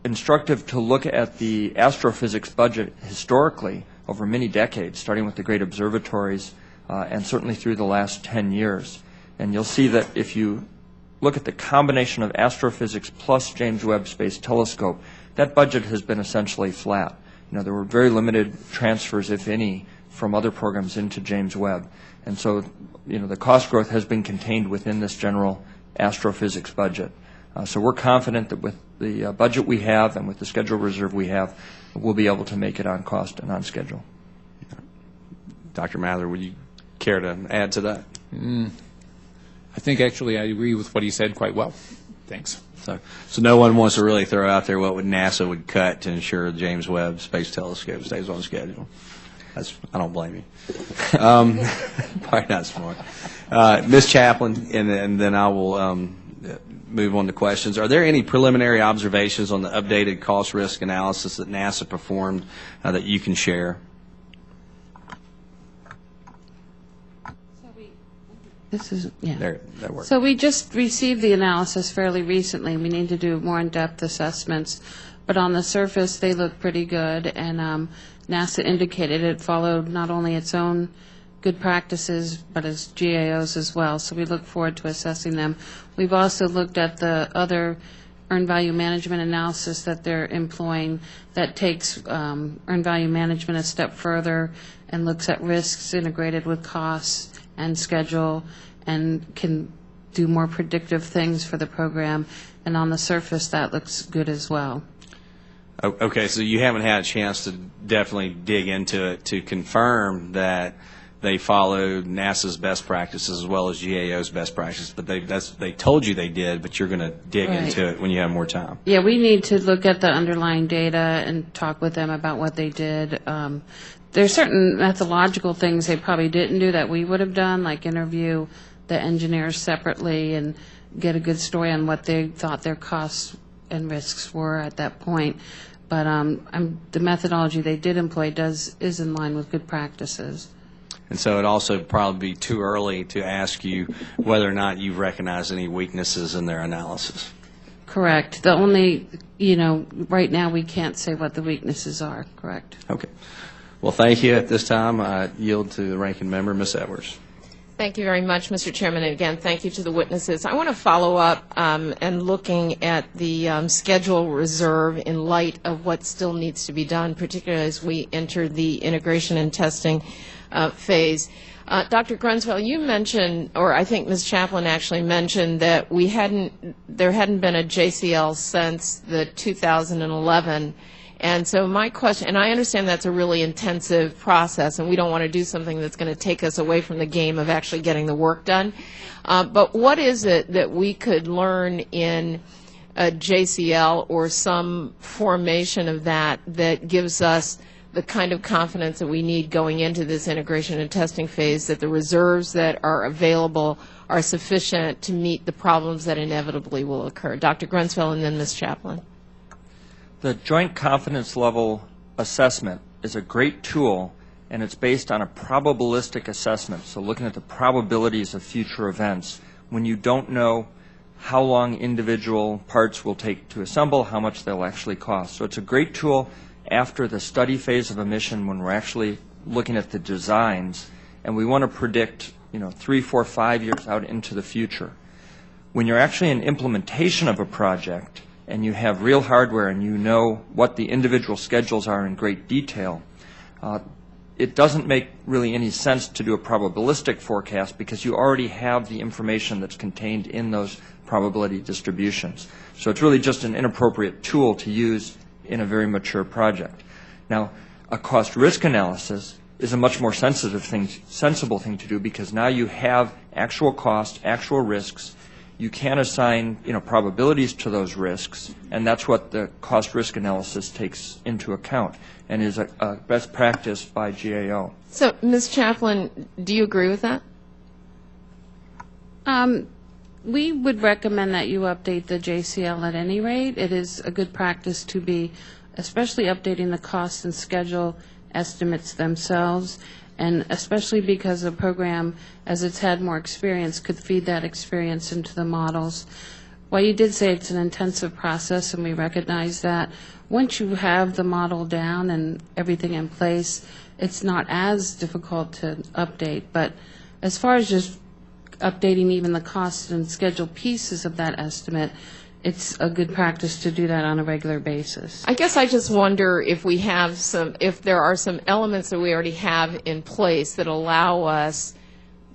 instructive to look at the astrophysics budget historically over many decades, starting with the great observatories and certainly through the last 10 years. And you'll see that if you look at the combination of astrophysics plus James Webb Space Telescope, that budget has been essentially flat. There were very limited transfers, if any, from other programs into James Webb. And so, the cost growth has been contained within this general astrophysics budget. So we're confident that with the budget we have and with the schedule reserve we have, we'll be able to make it on cost and on schedule. Dr. Mather, would you care to add to that? I think actually I agree with what he said quite well. Thanks. So no one wants to really throw out there what NASA would cut to ensure the James Webb Space Telescope stays on schedule. I don't blame you. Probably not smart. Ms. Chaplin, and then I will move on to questions. Are there any preliminary observations on the updated cost risk analysis that NASA performed that you can share? That works. So we just received the analysis fairly recently. We need to do more in-depth assessments, but on the surface they look pretty good, and NASA indicated it followed not only its own good practices, but as GAOs as well. So we look forward to assessing them. We've also looked at the other earned value management analysis that they're employing that takes earned value management a step further and looks at risks integrated with costs and schedule, and can do more predictive things for the program. And on the surface, that looks good as well. Okay, so you haven't had a chance to definitely dig into it to confirm that they followed NASA's best practices as well as GAO's best practices, but they told you they did, but you're going to dig into it when you have more time. Yeah, we need to look at the underlying data and talk with them about what they did. There's certain methodological things they probably didn't do that we would have done, like interview the engineers separately and get a good story on what they thought their costs and risks were at that point. But the methodology they did employ is in line with good practices. And so it'd also probably be too early to ask you whether or not you've recognized any weaknesses in their analysis. Correct. The only, right now we can't say what the weaknesses are. Correct. Okay. Well, thank you. At this time, I yield to the ranking member, Ms. Edwards. Thank you very much, Mr. Chairman. And again, thank you to the witnesses. I want to follow up and looking at the schedule reserve in light of what still needs to be done, particularly as we enter the integration and testing phase. Dr. Grunsfeld, you mentioned, or I think Ms. Chaplin actually mentioned, that there hadn't been a JCL since the 2011. And so my question, and I understand that's a really intensive process, and we don't want to do something that's going to take us away from the game of actually getting the work done. But what is it that we could learn in a JCL or some formation of that gives us the kind of confidence that we need going into this integration and testing phase, that the reserves that are available are sufficient to meet the problems that inevitably will occur. Dr. Grunsfeld and then Ms. Chaplin. The Joint Confidence Level Assessment is a great tool, and it's based on a probabilistic assessment, so looking at the probabilities of future events when you don't know how long individual parts will take to assemble, how much they'll actually cost. So it's a great tool after the study phase of a mission when we're actually looking at the designs, and we want to predict 3, 4, 5 years out into the future. When you're actually in implementation of a project and you have real hardware and you know what the individual schedules are in great detail, it doesn't make really any sense to do a probabilistic forecast because you already have the information that's contained in those probability distributions. So it's really just an inappropriate tool to use in a very mature project. Now, a cost risk analysis is a much more sensible thing to do because now you have actual costs, actual risks. You can assign probabilities to those risks, and that's what the cost risk analysis takes into account and is a best practice by GAO. So, Ms. Chaplin, do you agree with that? We would recommend that you update the JCL at any rate. It is a good practice to be especially updating the cost and schedule estimates themselves, and especially because the program, as it's had more experience, could feed that experience into the models. While you did say it's an intensive process, and we recognize that, once you have the model down and everything in place, it's not as difficult to update. But as far as just updating even the cost and schedule pieces of that estimate, it's a good practice to do that on a regular basis. I guess I just wonder if there are some elements that we already have in place that allow us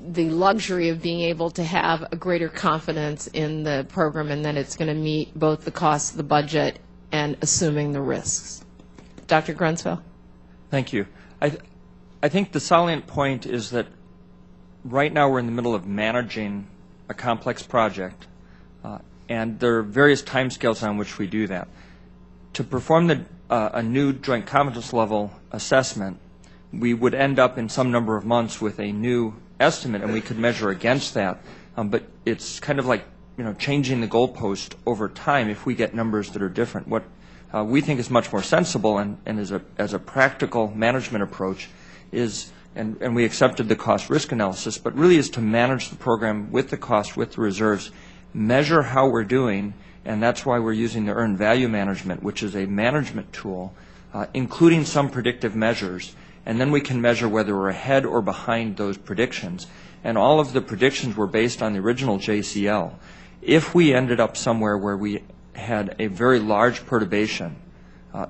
the luxury of being able to have a greater confidence in the program and that it's going to meet both the costs, the budget, and assuming the risks. Dr. Grunsfeld? Thank you. I think the salient point is that right now we're in the middle of managing a complex project, and there are various timescales on which we do that. To perform a new joint confidence level assessment, we would end up in some number of months with a new estimate, and we could measure against that. But it's kind of like changing the goalpost over time if we get numbers that are different. What we think is much more sensible and as a practical management approach is, and we accepted the cost risk analysis, but really is to manage the program with the cost, with the reserves, measure how we're doing, and that's why we're using the earned value management, which is a management tool, including some predictive measures, and then we can measure whether we're ahead or behind those predictions. And all of the predictions were based on the original JCL. If we ended up somewhere where we had a very large perturbation,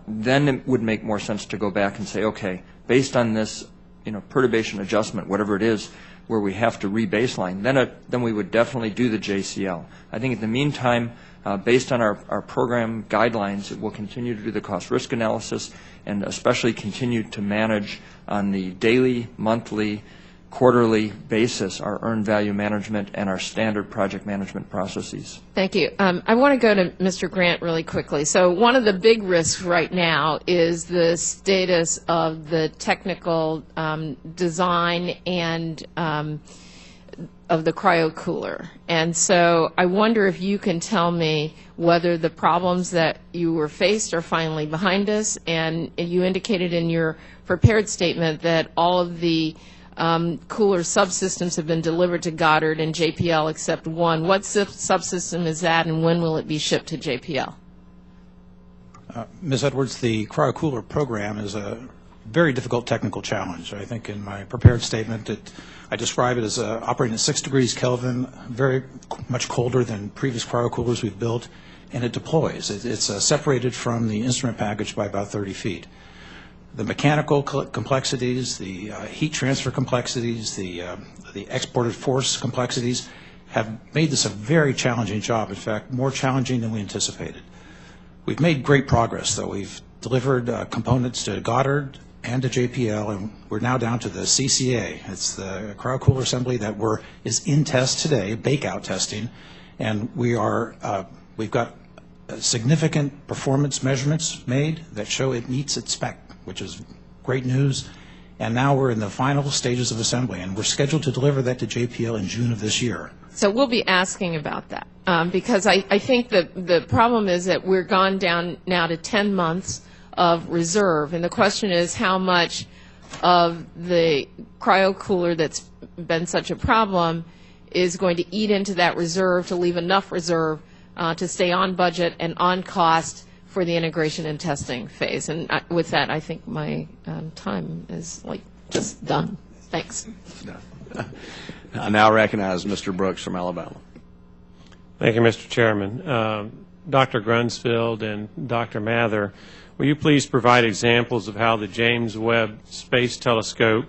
then it would make more sense to go back and say, okay, based on this perturbation adjustment, whatever it is, where we have to re-baseline, then we would definitely do the JCL. I think in the meantime, based on our program guidelines, we'll continue to do the cost risk analysis and especially continue to manage on the daily, monthly, quarterly basis our earned value management and our standard project management processes. Thank you. I want to go to Mr. Grant really quickly. So one of the big risks right now is the status of the technical design and of the cryocooler. And so I wonder if you can tell me whether the problems that you were faced are finally behind us. And you indicated in your prepared statement that all of the cooler subsystems have been delivered to Goddard and JPL except one. What subsystem is that, and when will it be shipped to JPL? Ms. Edwards, the cryocooler program is a very difficult technical challenge. I think in my prepared statement I describe it as operating at 6 degrees Kelvin, very much colder than previous cryocoolers we've built, and it deploys. It's separated from the instrument package by about 30 feet. The mechanical complexities, the heat transfer complexities, the exported force complexities have made this a very challenging job, in fact, more challenging than we anticipated. We've made great progress, though. We've delivered components to Goddard and to JPL, and we're now down to the CCA. It's the cryocooler assembly that is in test today, bake-out testing, and we've got significant performance measurements made that show it meets its spec, which is Great news. And now we're in the final stages of assembly, and we're scheduled to deliver that to JPL in June of this year. So we'll be asking about that because I think the problem is that we're gone down now to 10 months of reserve, and the question is how much of the cryo cooler that's been such a problem is going to eat into that reserve to leave enough reserve to stay on budget and on cost for the integration and testing phase. And with that, I think my time is just done. Thanks. I now recognize Mr. Brooks from Alabama. Thank you, Mr. Chairman. Dr. Grunsfeld and Dr. Mather, will you please provide examples of how the James Webb Space Telescope,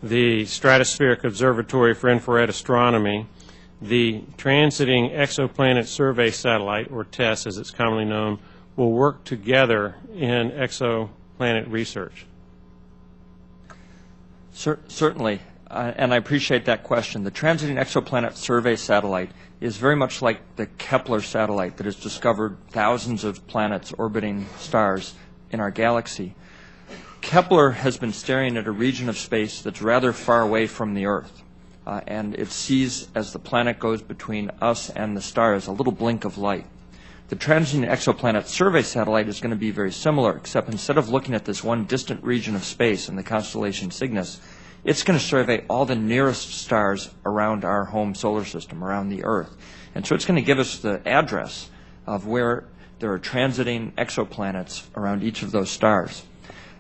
the Stratospheric Observatory for Infrared Astronomy, the Transiting Exoplanet Survey Satellite, or TESS as it's commonly known, will work together in exoplanet research? Certainly, and I appreciate that question. The Transiting Exoplanet Survey Satellite is very much like the Kepler satellite that has discovered thousands of planets orbiting stars in our galaxy. Kepler has been staring at a region of space that's rather far away from the Earth, and it sees, as the planet goes between us and the stars, a little blink of light. The Transiting Exoplanet Survey Satellite is going to be very similar, except instead of looking at this one distant region of space in the constellation Cygnus, it's going to survey all the nearest stars around our home solar system, around the Earth. And so it's going to give us the address of where there are transiting exoplanets around each of those stars.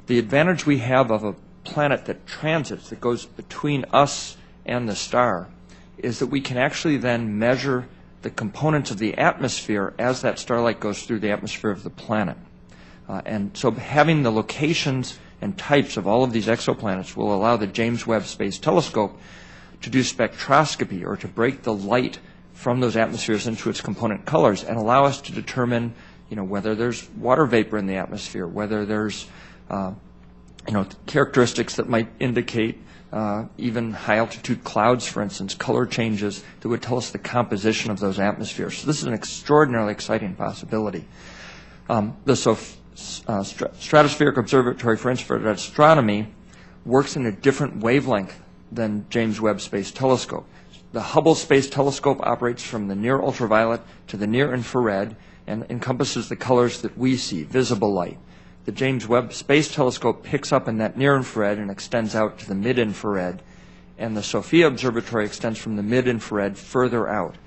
The advantage we have of a planet that transits, that goes between us and the star, is that we can actually then measure the components of the atmosphere as that starlight goes through the atmosphere of the planet. And so having the locations and types of all of these exoplanets will allow the James Webb Space Telescope to do spectroscopy, or to break the light from those atmospheres into its component colors and allow us to determine, whether there's water vapor in the atmosphere, whether there's, characteristics that might indicate even high-altitude clouds, for instance, color changes that would tell us the composition of those atmospheres. So this is an extraordinarily exciting possibility. The Stratospheric Observatory for Infrared Astronomy works in a different wavelength than James Webb Space Telescope. The Hubble Space Telescope operates from the near ultraviolet to the near infrared and encompasses the colors that we see, visible light. The James Webb Space Telescope picks up in that near infrared and extends out to the mid-infrared, and the SOFIA Observatory extends from the mid-infrared further out.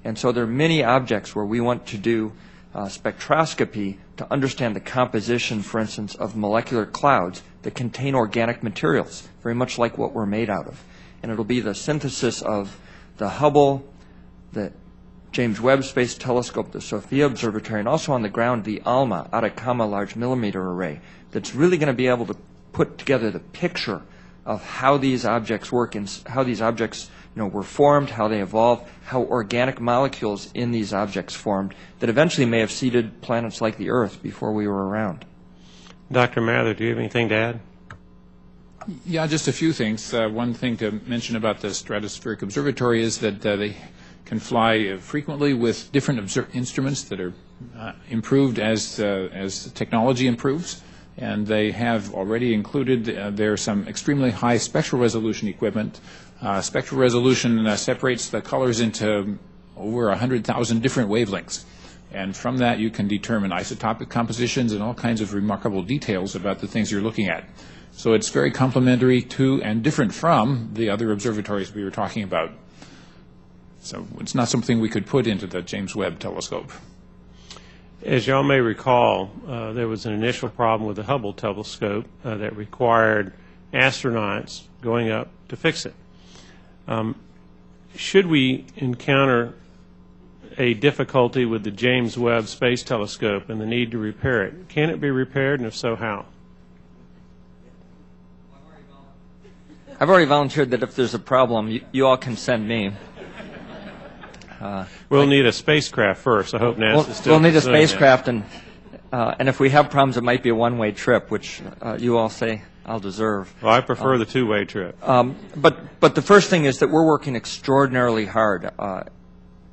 And so there are many objects where we want to do spectroscopy to understand the composition, for instance, of molecular clouds that contain organic materials, very much like what we're made out of. And it'll be the synthesis of the Hubble, the James Webb Space Telescope, the SOFIA Observatory, and also on the ground the ALMA, Atacama Large Millimeter Array, that's really going to be able to put together the picture of how these objects work and how these objects were formed, how they evolved, how organic molecules in these objects formed that eventually may have seeded planets like the Earth before we were around. Dr. Mather, do you have anything to add? Yeah, just a few things. One thing to mention about the Stratospheric Observatory is that they can fly frequently with different instruments that are improved as technology improves. And they have already included, there's some extremely high spectral resolution equipment. Spectral resolution separates the colors into over 100,000 different wavelengths. And from that you can determine isotopic compositions and all kinds of remarkable details about the things you're looking at. So it's very complementary to and different from the other observatories we were talking about. So it's not something we could put into the James Webb Telescope. As y'all may recall, there was an initial problem with the Hubble telescope that required astronauts going up to fix it. Should we encounter a difficulty with the James Webb Space Telescope and the need to repair it, can it be repaired, and if so, how? I've already volunteered that if there's a problem, you all can send me. We'll need a spacecraft first. I hope NASA's still. We'll need a spacecraft, and if we have problems, it might be a one-way trip, which you all say I'll deserve. Well, I prefer the two-way trip. But the first thing is that we're working extraordinarily hard,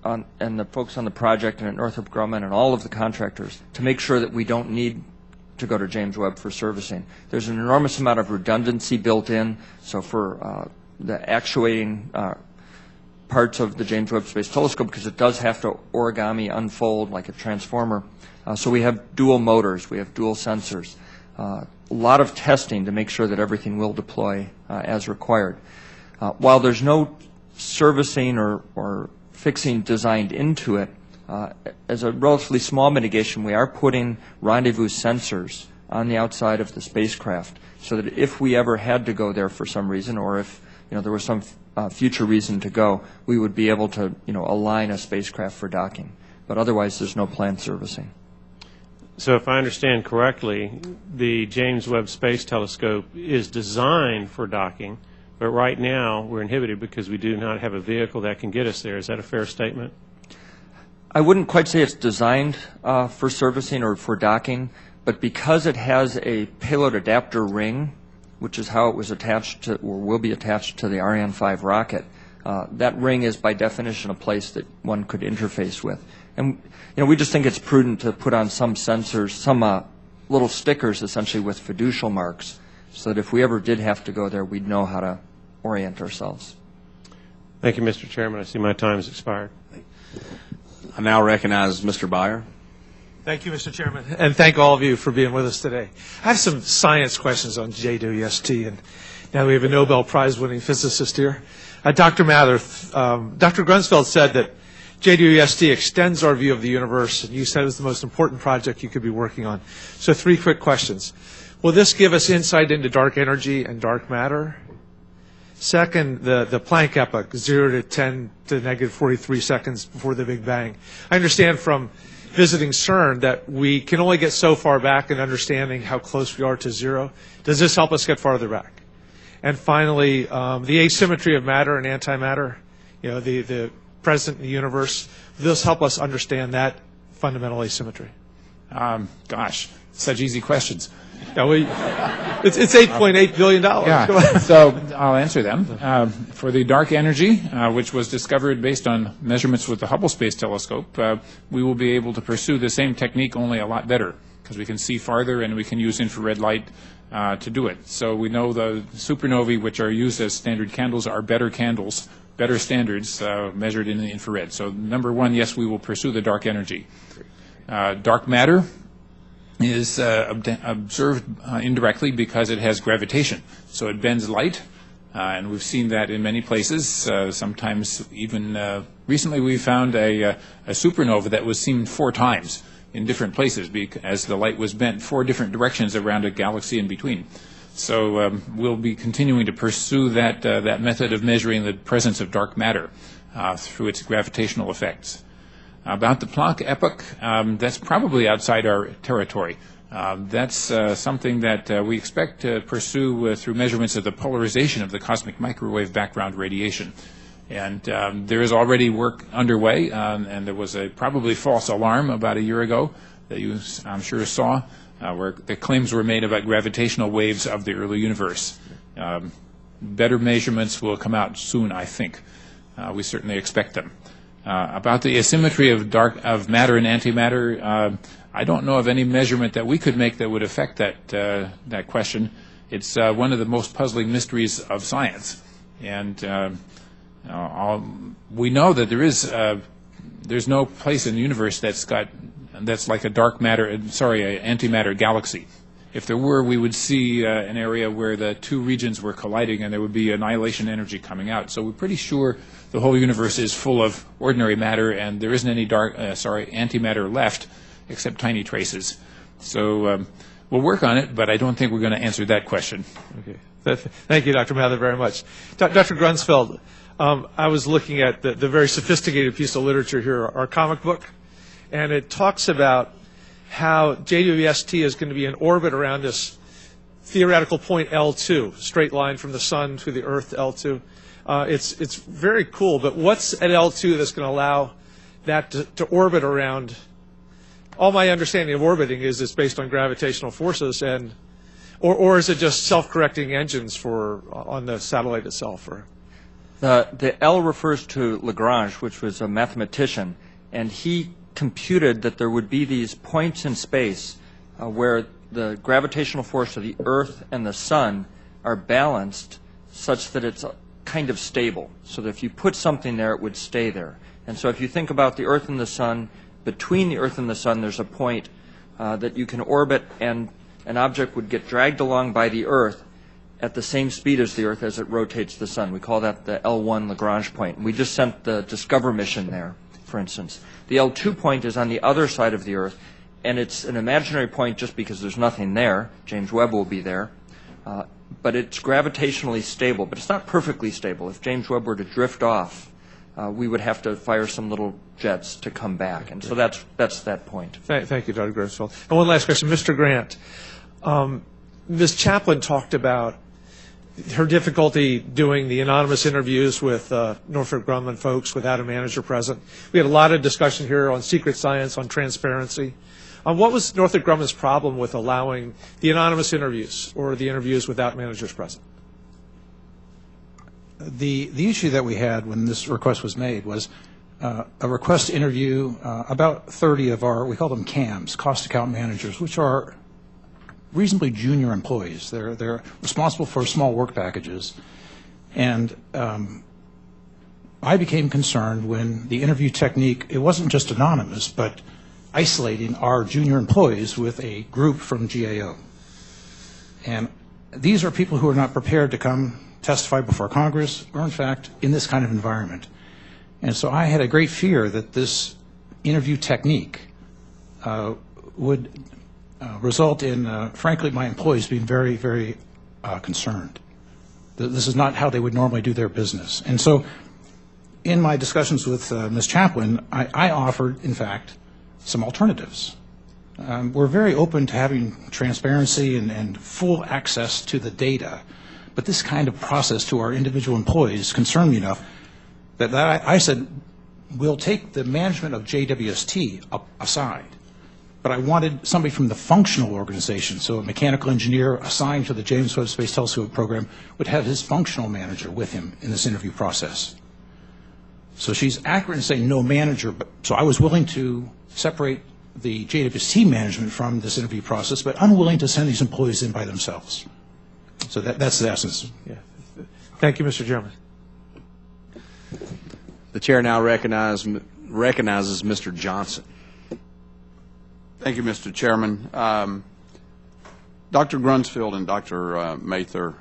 and the folks on the project and at Northrop Grumman and all of the contractors, to make sure that we don't need to go to James Webb for servicing. There's an enormous amount of redundancy built in, so for the actuating parts of the James Webb Space Telescope, because it does have to origami unfold like a transformer. So we have dual motors, we have dual sensors, a lot of testing to make sure that everything will deploy as required. While there's no servicing or fixing designed into it, as a relatively small mitigation, we are putting rendezvous sensors on the outside of the spacecraft so that if we ever had to go there for some reason, or if there was some future reason to go, we would be able to align a spacecraft for docking. But otherwise, there's no planned servicing. So if I understand correctly, the James Webb Space Telescope is designed for docking, but right now we're inhibited because we do not have a vehicle that can get us there. Is that a fair statement? I wouldn't quite say it's designed for servicing or for docking, but because it has a payload adapter ring, which is how it was attached to, or will be attached to the Ariane 5 rocket, that ring is by definition a place that one could interface with. And we just think it's prudent to put on some sensors, some little stickers essentially with fiducial marks, so that if we ever did have to go there, we'd know how to orient ourselves. Thank you, Mr. Chairman. I see my time has expired. I now recognize Mr. Byer. Thank you, Mr. Chairman, and thank all of you for being with us today. I have some science questions on JWST, and now we have a Nobel Prize-winning physicist here. Dr. Mather, Dr. Grunsfeld said that JWST extends our view of the universe, and you said it was the most important project you could be working on. So 3 quick questions. Will this give us insight into dark energy and dark matter? Second, the Planck epoch, 0 to 10 to negative 43 seconds before the Big Bang. I understand from visiting CERN that we can only get so far back in understanding how close we are to 0. Does this help us get farther back? And finally, the asymmetry of matter and antimatter, the present in the universe, will this help us understand that fundamental asymmetry? Gosh, such easy questions. Yeah, it's $8.8 billion. Yeah, so I'll answer them. For the dark energy, which was discovered based on measurements with the Hubble Space Telescope, we will be able to pursue the same technique, only a lot better, because we can see farther and we can use infrared light to do it. So we know the supernovae, which are used as standard candles, are better candles, better standards measured in the infrared. So number one, yes, we will pursue the dark energy. Dark matter is observed indirectly because it has gravitation. So it bends light, and we've seen that in many places. Sometimes even recently we found a supernova that was seen 4 times in different places as the light was bent 4 different directions around a galaxy in between. So we'll be continuing to pursue that method of measuring the presence of dark matter through its gravitational effects. About the Planck epoch, that's probably outside our territory. That's something that we expect to pursue through measurements of the polarization of the cosmic microwave background radiation. And there is already work underway, and there was a probably false alarm about a year ago that you, I'm sure, saw, where the claims were made about gravitational waves of the early universe. Better measurements will come out soon, I think. We certainly expect them. About the asymmetry of matter and antimatter, I don't know of any measurement that we could make that would affect that question. It's one of the most puzzling mysteries of science, and we know that there's no place in the universe that's like a dark matter, an antimatter galaxy. If there were, we would see an area where the 2 regions were colliding and there would be annihilation energy coming out. So we're pretty sure the whole universe is full of ordinary matter and there isn't any antimatter left except tiny traces. So we'll work on it, but I don't think we're going to answer that question. Okay. Thank you, Dr. Mather, very much. Dr. Grunsfeld, I was looking at the very sophisticated piece of literature here, our comic book, and it talks about how JWST is going to be in orbit around this theoretical point L2, straight line from the sun to the Earth to L2. It's very cool, but what's at L2 that's going to allow that to orbit around? All my understanding of orbiting is it's based on gravitational forces, or is it just self-correcting engines on the satellite itself? The L refers to Lagrange, which was a mathematician, and he computed that there would be these points in space where the gravitational force of the Earth and the Sun are balanced such that it's kind of stable, so that if you put something there, it would stay there. And so if you think about the Earth and the Sun, between the Earth and the Sun, there's a point that you can orbit, and an object would get dragged along by the Earth at the same speed as the Earth as it rotates the Sun. We call that the L1 Lagrange point. And we just sent the Discover mission there, for instance. The L2 point is on the other side of the Earth, and it's an imaginary point just because there's nothing there. James Webb will be there. But it's gravitationally stable, but it's not perfectly stable. If James Webb were to drift off, we would have to fire some little jets to come back. And so that's that point. Thank you, Dr. Grunsfeld. And one last question. Mr. Grant, Ms. Chaplin talked about her difficulty doing the anonymous interviews with Northrop Grumman folks without a manager present. We had a lot of discussion here on secret science, on transparency. What was Northrop Grumman's problem with allowing the anonymous interviews or the interviews without managers present? The issue that we had when this request was made was a request to interview about 30 of our, we call them CAMs, cost account managers, which are reasonably junior employees. They're responsible for small work packages. And I became concerned when the interview technique, it wasn't just anonymous, but isolating our junior employees with a group from GAO. And these are people who are not prepared to come testify before Congress or, in fact, in this kind of environment. And so I had a great fear that this interview technique would result in, frankly, my employees being very, very concerned. This is not how they would normally do their business. And so in my discussions with Ms. Chaplin, I offered, in fact, some alternatives. We're very open to having transparency and full access to the data, but this kind of process to our individual employees concerned me enough that I said, we'll take the management of JWST aside, but I wanted somebody from the functional organization, so a mechanical engineer assigned to the James Webb Space Telescope program would have his functional manager with him in this interview process. So she's accurate in saying no manager, but so I was willing to separate the JWST management from this interview process, but unwilling to send these employees in by themselves. So that's the essence. Yeah. Thank you, Mr. Chairman. The chair now recognizes Mr. Johnson. Thank you, Mr. Chairman. Dr. Grunsfeld and Dr. Mather,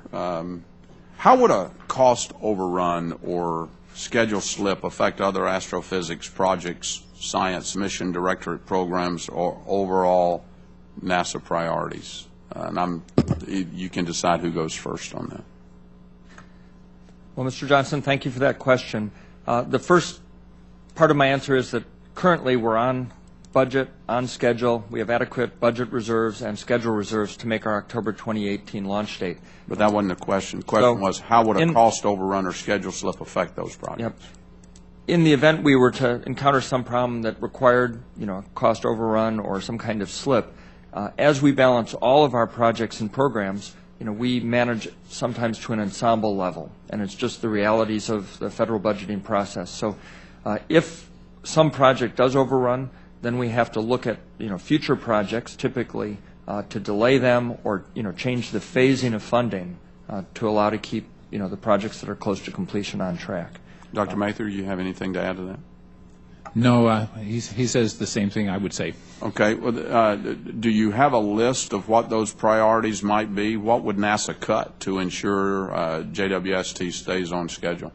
how would a cost overrun or schedule slip affect other astrophysics projects, science mission directorate programs, or overall NASA priorities? And you can decide who goes first on that. Well, Mr. Johnson, thank you for that question. The first part of my answer is that currently we're on budget, on schedule. We have adequate budget reserves and schedule reserves to make our October 2018 launch date. But that wasn't the question. The question was, how would a cost overrun or schedule slip affect those projects? Yep. In the event we were to encounter some problem that required, a cost overrun or some kind of slip, as we balance all of our projects and programs, we manage sometimes to an ensemble level, and it's just the realities of the federal budgeting process. So if some project does overrun, then we have to look at future projects, typically to delay them or change the phasing of funding to allow to keep the projects that are close to completion on track. Dr. Mather, you have anything to add to that? No, he says the same thing I would say. Okay. Well, do you have a list of what those priorities might be? What would NASA cut to ensure JWST stays on schedule?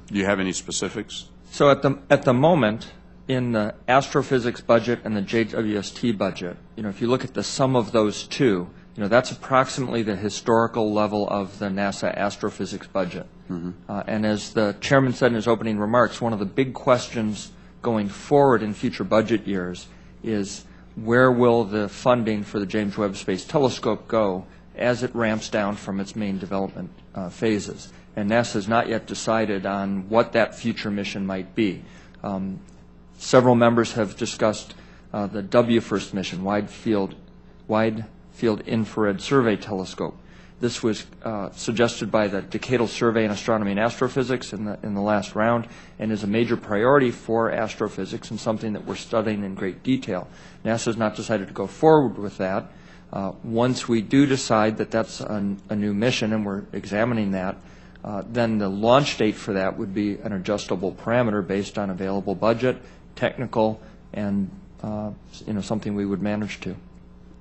Do you have any specifics? So at the moment, in the astrophysics budget and the JWST budget, if you look at the sum of those two, that's approximately the historical level of the NASA astrophysics budget. Mm-hmm. And as the chairman said in his opening remarks, one of the big questions going forward in future budget years is where will the funding for the James Webb Space Telescope go as it ramps down from its main development phases. And NASA has not yet decided on what that future mission might be. Several members have discussed the WFIRST mission, Wide Field Infrared Survey Telescope. This was suggested by the Decadal Survey in Astronomy and Astrophysics in the last round, and is a major priority for astrophysics and something that we're studying in great detail. NASA has not decided to go forward with that. Once we do decide that that's a new mission, and we're examining that, then the launch date for that would be an adjustable parameter based on available budget, technical, and something we would manage to.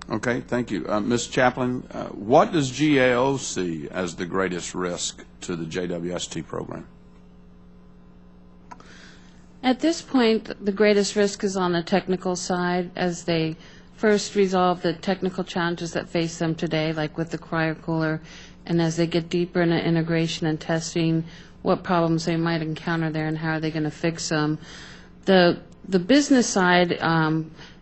Okay, thank you. Ms. Chaplin, what does GAO see as the greatest risk to the JWST program? At this point, the greatest risk is on the technical side as they first resolve the technical challenges that face them today, like with the cryocooler, and as they get deeper into integration and testing, what problems they might encounter there and how are they going to fix them. The business side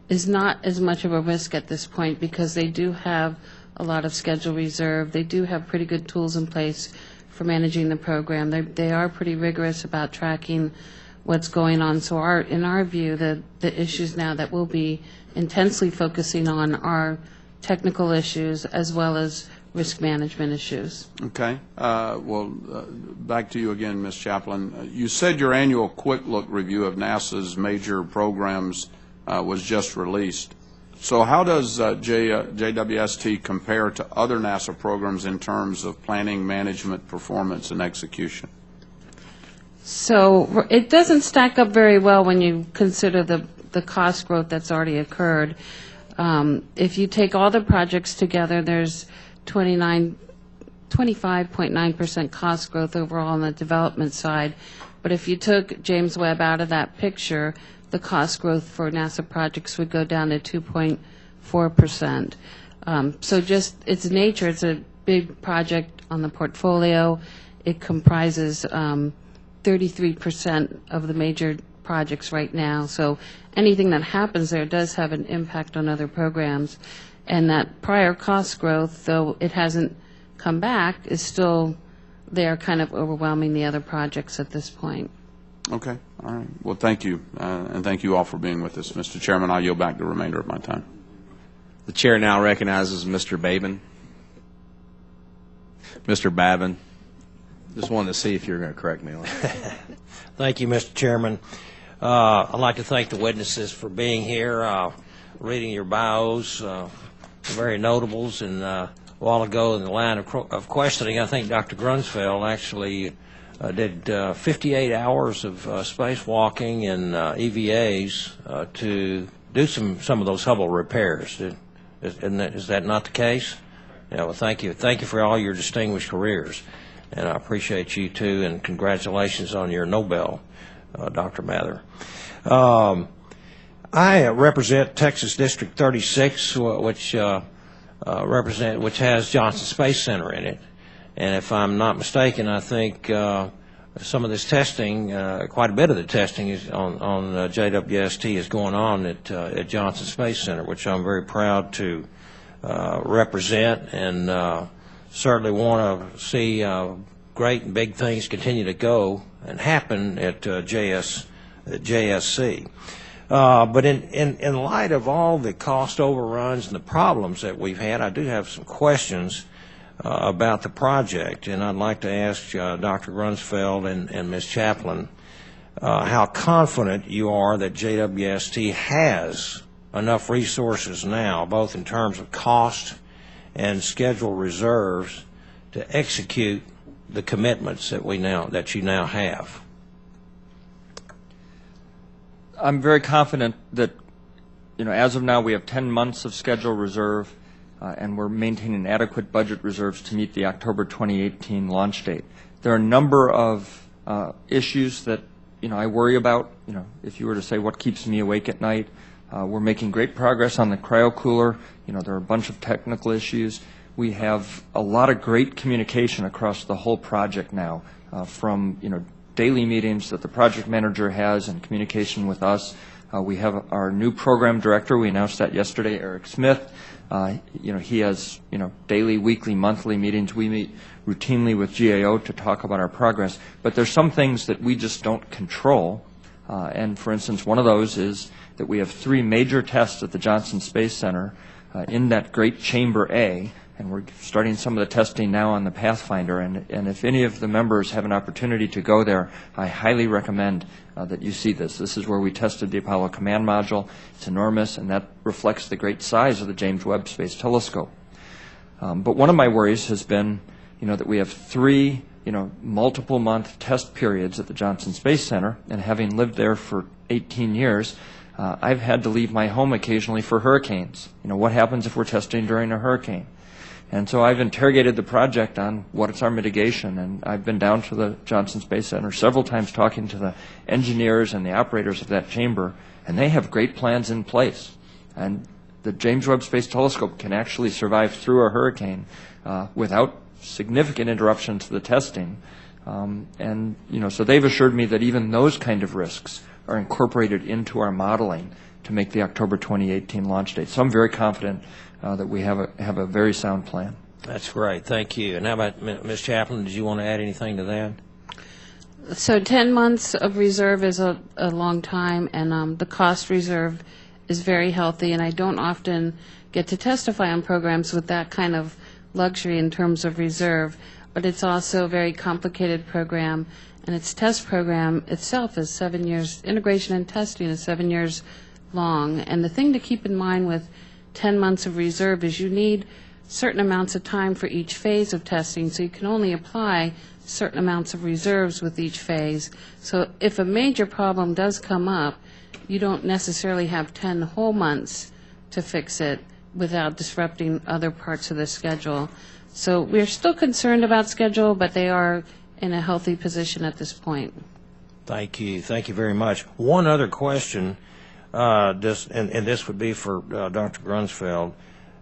is not as much of a risk at this point because they do have a lot of schedule reserve. They do have pretty good tools in place for managing the program. They are pretty rigorous about tracking what's going on. So in our view, the issues now that we'll be intensely focusing on are technical issues as well as risk management issues. Okay. Back to you again, Ms. Chaplin. You said your annual quick look review of NASA's major programs was just released. So how does JWST compare to other NASA programs in terms of planning, management, performance, and execution? So it doesn't stack up very well when you consider the cost growth that's already occurred. If you take all the projects together, there's 25.9% cost growth overall on the development side. But if you took James Webb out of that picture, the cost growth for NASA projects would go down to 2.4%. So just its nature, it's a big project on the portfolio. It comprises 33% of the major projects right now. So anything that happens there does have an impact on other programs. And that prior cost growth, though it hasn't come back, is still there, kind of overwhelming the other projects at this point. Okay. All right. Well, thank you. And thank you all for being with us. Mr. Chairman, I'll yield back the remainder of my time. The chair now recognizes Mr. Babin. Mr. Babin, just wanted to see if you're going to correct me on that. Thank you, Mr. Chairman. I'd like to thank the witnesses for being here, reading your bios, very notables. And a while ago in the line of questioning, I think Dr. Grunsfeld actually did 58 hours of spacewalking and EVAs to do some of those Hubble repairs. Is that not the case? Yeah, well, thank you. Thank you for all your distinguished careers. And I appreciate you, too, and congratulations on your Nobel, Dr. Mather. I represent Texas District 36, which has Johnson Space Center in it. And if I'm not mistaken, I think some of this testing, quite a bit of the testing is on JWST is going on at Johnson Space Center, which I'm very proud to represent, and certainly want to see great and big things continue to go and happen at JSC. But in light of all the cost overruns and the problems that we've had, I do have some questions about the project, and I'd like to ask Dr. Grunsfeld and Ms. Chaplin how confident you are that JWST has enough resources now, both in terms of cost and schedule reserves, to execute the commitments that you now have. I'm very confident that, as of now, we have 10 months of schedule reserve, and we're maintaining adequate budget reserves to meet the October 2018 launch date. There are a number of issues that, I worry about. If you were to say what keeps me awake at night, we're making great progress on the cryocooler. There are a bunch of technical issues. We have a lot of great communication across the whole project now, from, daily meetings that the project manager has and communication with us. We have our new program director. We announced that yesterday, Eric Smith. He has, daily, weekly, monthly meetings. We meet routinely with GAO to talk about our progress. But there's some things that we just don't control. And for instance, one of those is that we have 3 major tests at the Johnson Space Center in that great Chamber A. and we're starting some of the testing now on the Pathfinder. And if any of the members have an opportunity to go there, I highly recommend that you see this. This is where we tested the Apollo Command Module. It's enormous, and that reflects the great size of the James Webb Space Telescope. But one of my worries has been, that we have 3, multiple-month test periods at the Johnson Space Center, and having lived there for 18 years, I've had to leave my home occasionally for hurricanes. What happens if we're testing during a hurricane? And so I've interrogated the project on what's our mitigation, and I've been down to the Johnson Space Center several times talking to the engineers and the operators of that chamber, and they have great plans in place. And the James Webb Space Telescope can actually survive through a hurricane without significant interruption to the testing. So they've assured me that even those kind of risks are incorporated into our modeling to make the October 2018 launch date. So I'm very confident that we have a very sound plan. That's great. Thank you. And how about Ms. Chaplin? Did you want to add anything to that? So 10 months of reserve is a long time, and the cost reserve is very healthy, and I don't often get to testify on programs with that kind of luxury in terms of reserve, but it's also a very complicated program, and its test program itself is 7 years. Integration and testing is 7 years long, and the thing to keep in mind with 10 months of reserve is you need certain amounts of time for each phase of testing, so you can only apply certain amounts of reserves with each phase. So if a major problem does come up, you don't necessarily have 10 whole months to fix it without disrupting other parts of the schedule. So we're still concerned about schedule, but they are in a healthy position at this point. Thank you. Thank you very much. One other question, and this would be for Dr. Grunsfeld.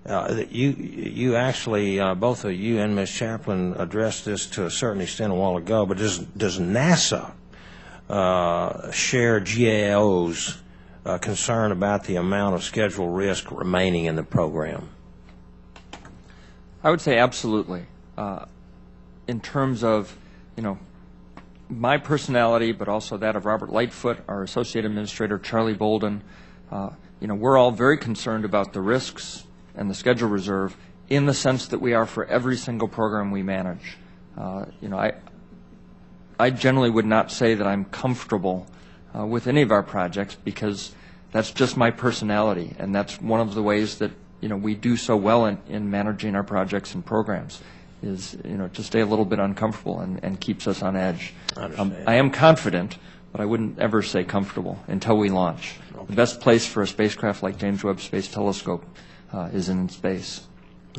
That you actually, both of you and Ms. Chaplin addressed this to a certain extent a while ago, but does NASA share GAO's concern about the amount of schedule risk remaining in the program? I would say absolutely. In terms of, my personality, but also that of Robert Lightfoot, our Associate Administrator, Charlie Bolden, we're all very concerned about the risks and the schedule reserve in the sense that we are for every single program we manage. I generally would not say that I'm comfortable with any of our projects because that's just my personality, and that's one of the ways that we do so well in managing our projects and programs is to stay a little bit uncomfortable and keeps us on edge. I am confident, but I wouldn't ever say comfortable until we launch. Okay. The best place for a spacecraft like James Webb Space Telescope is in space.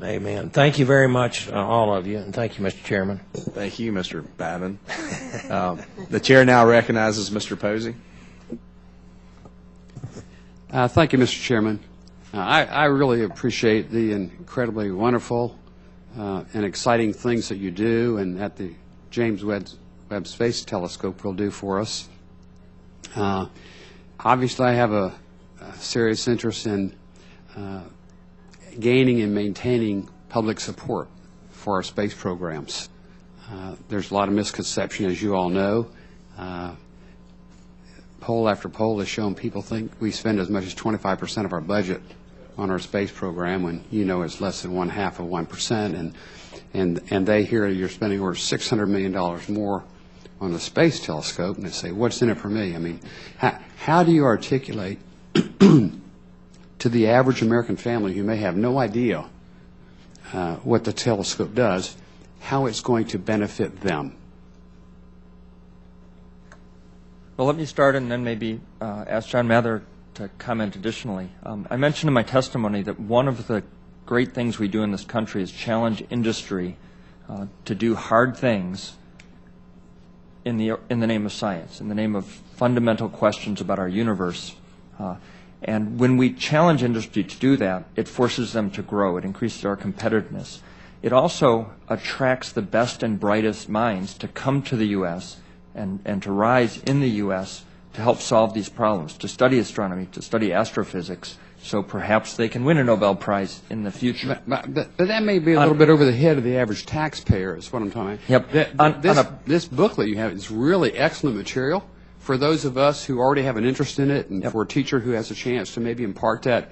Amen. Thank you very much, all of you, and thank you, Mr. Chairman. Thank you, Mr. Babin. The chair now recognizes Mr. Posey. Thank you, Mr. Chairman. I really appreciate the incredibly wonderful and exciting things that you do and that the James Webb Space Telescope will do for us. Obviously, I have a serious interest in gaining and maintaining public support for our space programs. There's a lot of misconception, as you all know. Poll after poll has shown people think we spend as much as 25% of our budget on our space program when it's less than 0.5%, and they hear you're spending over $600 million more on the space telescope, and they say, what's in it for me? I mean, how do you articulate to the average American family who may have no idea what the telescope does, how it's going to benefit them? Well, let me start and then maybe ask John Mather to comment additionally. I mentioned in my testimony that one of the great things we do in this country is challenge industry to do hard things in the name of science, in the name of fundamental questions about our universe. And when we challenge industry to do that, it forces them to grow. It increases our competitiveness. It also attracts the best and brightest minds to come to the U.S. and to rise in the U.S. to help solve these problems, to study astronomy, to study astrophysics, so perhaps they can win a Nobel Prize in the future. But that may be a little bit over the head of the average taxpayer, is what I'm talking about. Yep. This booklet you have is really excellent material, for those of us who already have an interest in it, and for a teacher who has a chance to maybe impart that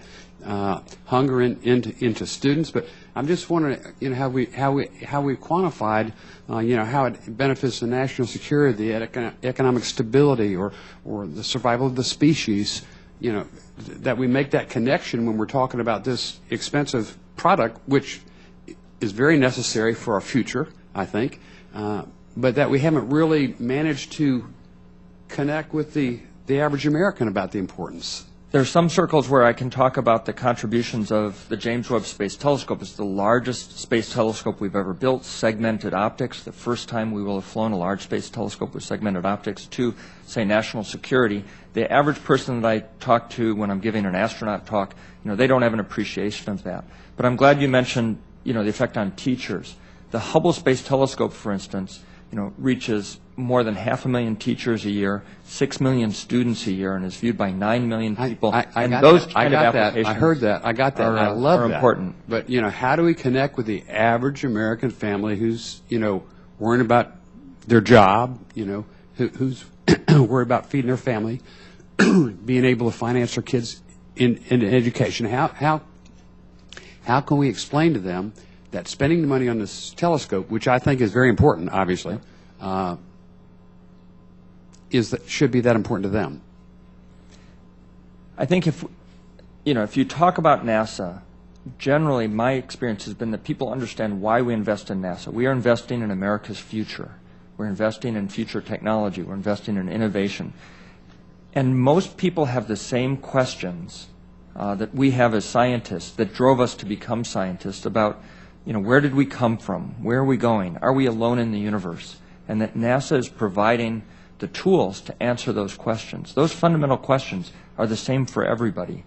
hunger into students. But I'm just wondering, how we quantified, how it benefits the national security, the economic stability, or the survival of the species. That we make that connection when we're talking about this expensive product, which is very necessary for our future, I think, but that we haven't really managed to connect with the average American about the importance. There are some circles where I can talk about the contributions of the James Webb Space Telescope. It's the largest space telescope we've ever built, segmented optics. The first time we will have flown a large space telescope with segmented optics to, say, national security. The average person that I talk to when I'm giving an astronaut talk, they don't have an appreciation of that. But I'm glad you mentioned, the effect on teachers. The Hubble Space Telescope, for instance, reaches more than 500,000 teachers a year, 6 million students a year, and is viewed by 9 million people. I got that. I heard that. I got that. I love that. Important. But how do we connect with the average American family who's worrying about their job, who's worried about feeding their family, being able to finance their kids in education? How can we explain to them that spending the money on this telescope, which I think is very important, obviously, should be that important to them? I think if you talk about NASA, generally my experience has been that people understand why we invest in NASA. We are investing in America's future. We're investing in future technology. We're investing in innovation. And most people have the same questions that we have as scientists that drove us to become scientists about, where did we come from? Where are we going? Are we alone in the universe? And that NASA is providing the tools to answer those questions. Those fundamental questions are the same for everybody.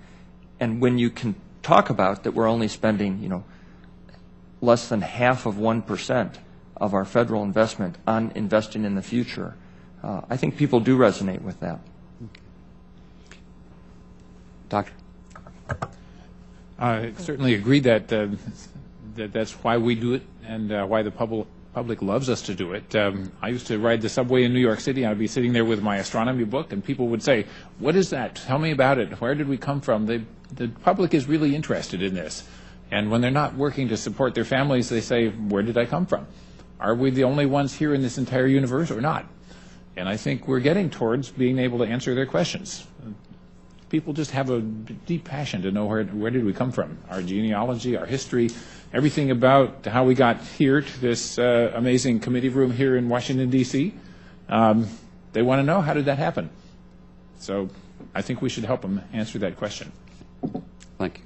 And when you can talk about that we're only spending, less than 0.5% of our federal investment on investing in the future, I think people do resonate with that. Doctor? I certainly agree that that's why we do it, and why the public loves us to do it. I used to ride the subway in New York City. I'd be sitting there with my astronomy book, and people would say, "What is that? Tell me about it. Where did we come from?" The public is really interested in this. And when they're not working to support their families, they say, "Where did I come from? Are we the only ones here in this entire universe or not?" And I think we're getting towards being able to answer their questions. People just have a deep passion to know where did we come from, our genealogy, our history, everything about how we got here to this amazing committee room here in Washington, D.C. They want to know, how did that happen? So I think we should help them answer that question. Thank you.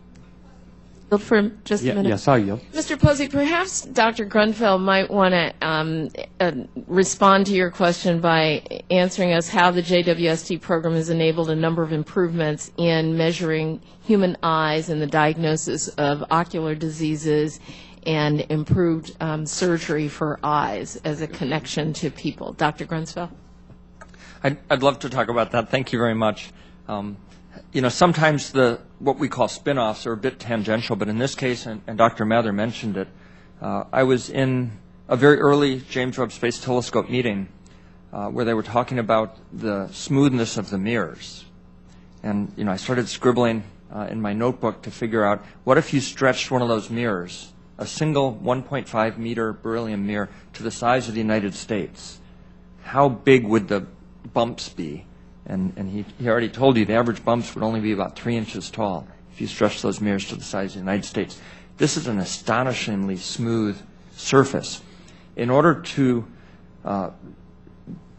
For just a minute. Yes, I'll yield. Mr. Posey, perhaps Dr. Grunfeld might want to respond to your question by answering us how the JWST program has enabled a number of improvements in measuring human eyes and the diagnosis of ocular diseases and improved surgery for eyes as a connection to people. Dr. Grunfeld? I'd love to talk about that. Thank you very much. Sometimes what we call spin-offs are a bit tangential, but in this case, and Dr. Mather mentioned it, I was in a very early James Webb Space Telescope meeting where they were talking about the smoothness of the mirrors. And, I started scribbling in my notebook to figure out, what if you stretched one of those mirrors, a single 1.5 meter beryllium mirror, to the size of the United States? How big would the bumps be? And he already told you the average bumps would only be about 3 inches tall if you stretch those mirrors to the size of the United States. This is an astonishingly smooth surface. In order to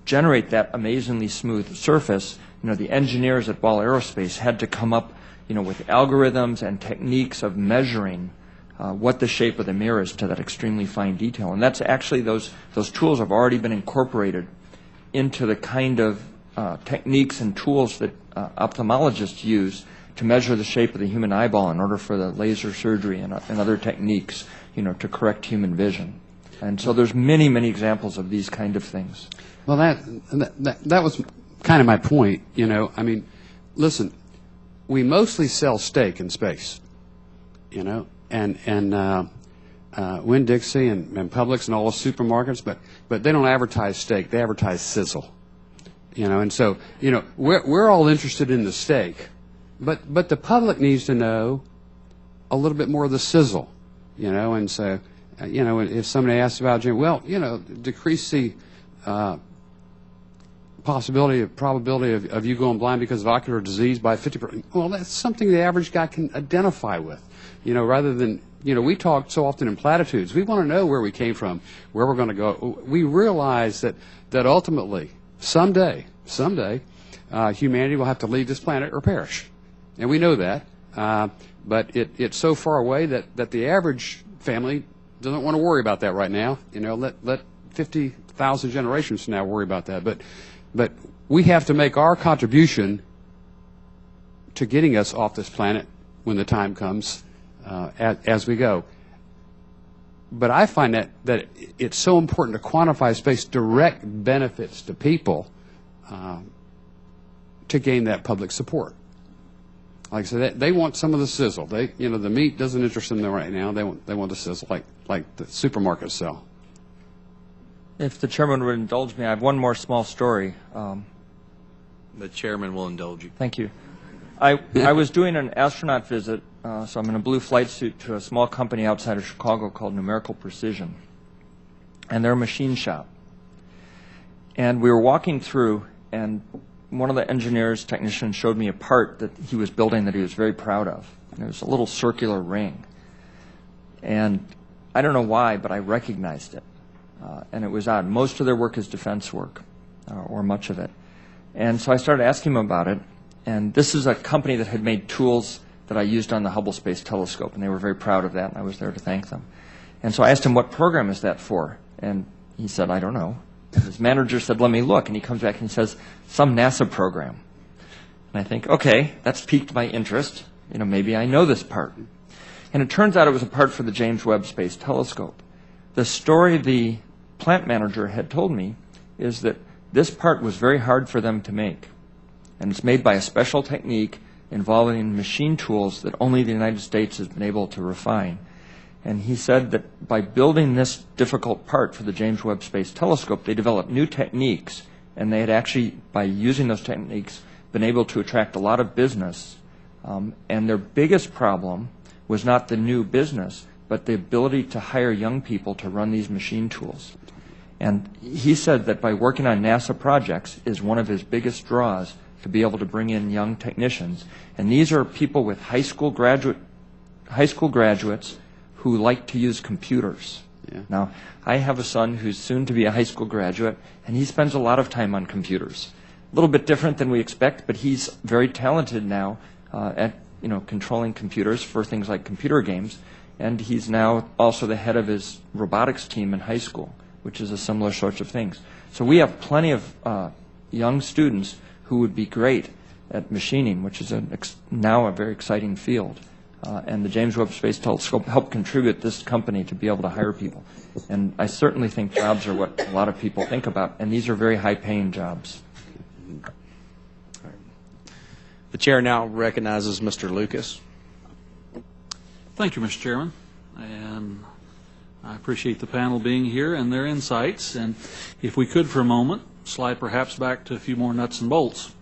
generate that amazingly smooth surface, the engineers at Ball Aerospace had to come up, with algorithms and techniques of measuring what the shape of the mirror is to that extremely fine detail. And that's actually, those tools have already been incorporated into the kind of techniques and tools that ophthalmologists use to measure the shape of the human eyeball in order for the laser surgery and other techniques, to correct human vision. And so there's many, many examples of these kind of things. Well, that was kind of my point. Listen, we mostly sell steak in space, and Winn-Dixie and Publix and all the supermarkets, but they don't advertise steak. They advertise sizzle. And so, we're all interested in the steak, but the public needs to know a little bit more of the sizzle, and so, if somebody asks about James, decrease the probability of you going blind because of ocular disease by 50%. Well, that's something the average guy can identify with, rather than, we talk so often in platitudes. We want to know where we came from, where we're going to go. We realize that ultimately, someday, humanity will have to leave this planet or perish. And we know that. But it's so far away that the average family doesn't want to worry about that right now. Let 50,000 generations from now worry about that. But we have to make our contribution to getting us off this planet when the time comes as we go. But I find that it's so important to quantify space direct benefits to people to gain that public support. Like I said, they want some of the sizzle. The meat doesn't interest them right now. They want the sizzle, like the supermarkets sell. If the chairman would indulge me, I have one more small story. The chairman will indulge you. Thank you. I was doing an astronaut visit, so I'm in a blue flight suit, to a small company outside of Chicago called Numerical Precision, and they're a machine shop. And we were walking through, and one of the engineers, technicians, showed me a part that he was building that he was very proud of. And it was a little circular ring. And I don't know why, but I recognized it. And it was odd. Most of their work is defense work, or much of it. And so I started asking him about it. And this is a company that had made tools that I used on the Hubble Space Telescope, and they were very proud of that, and I was there to thank them. And so I asked him, what program is that for? And he said, I don't know. And his manager said, let me look. And he comes back and he says, some NASA program. And I think, okay, that's piqued my interest. Maybe I know this part. And it turns out it was a part for the James Webb Space Telescope. The story the plant manager had told me is that this part was very hard for them to make. And it's made by a special technique involving machine tools that only the United States has been able to refine. And he said that by building this difficult part for the James Webb Space Telescope, they developed new techniques, and they had actually, by using those techniques, been able to attract a lot of business. And their biggest problem was not the new business, but the ability to hire young people to run these machine tools. And he said that by working on NASA projects is one of his biggest draws, to be able to bring in young technicians. And these are people with high school graduates who like to use computers. Yeah. Now, I have a son who's soon to be a high school graduate, and he spends a lot of time on computers. A little bit different than we expect, but he's very talented now at controlling computers for things like computer games. And he's now also the head of his robotics team in high school, which is a similar sort of things. So we have plenty of young students who would be great at machining, which is now a very exciting field. And the James Webb Space Telescope helped contribute this company to be able to hire people. And I certainly think jobs are what a lot of people think about, and these are very high-paying jobs. The chair now recognizes Mr. Lucas. Thank you, Mr. Chairman. And I appreciate the panel being here and their insights. And if we could for a moment, slide perhaps back to a few more nuts and bolts.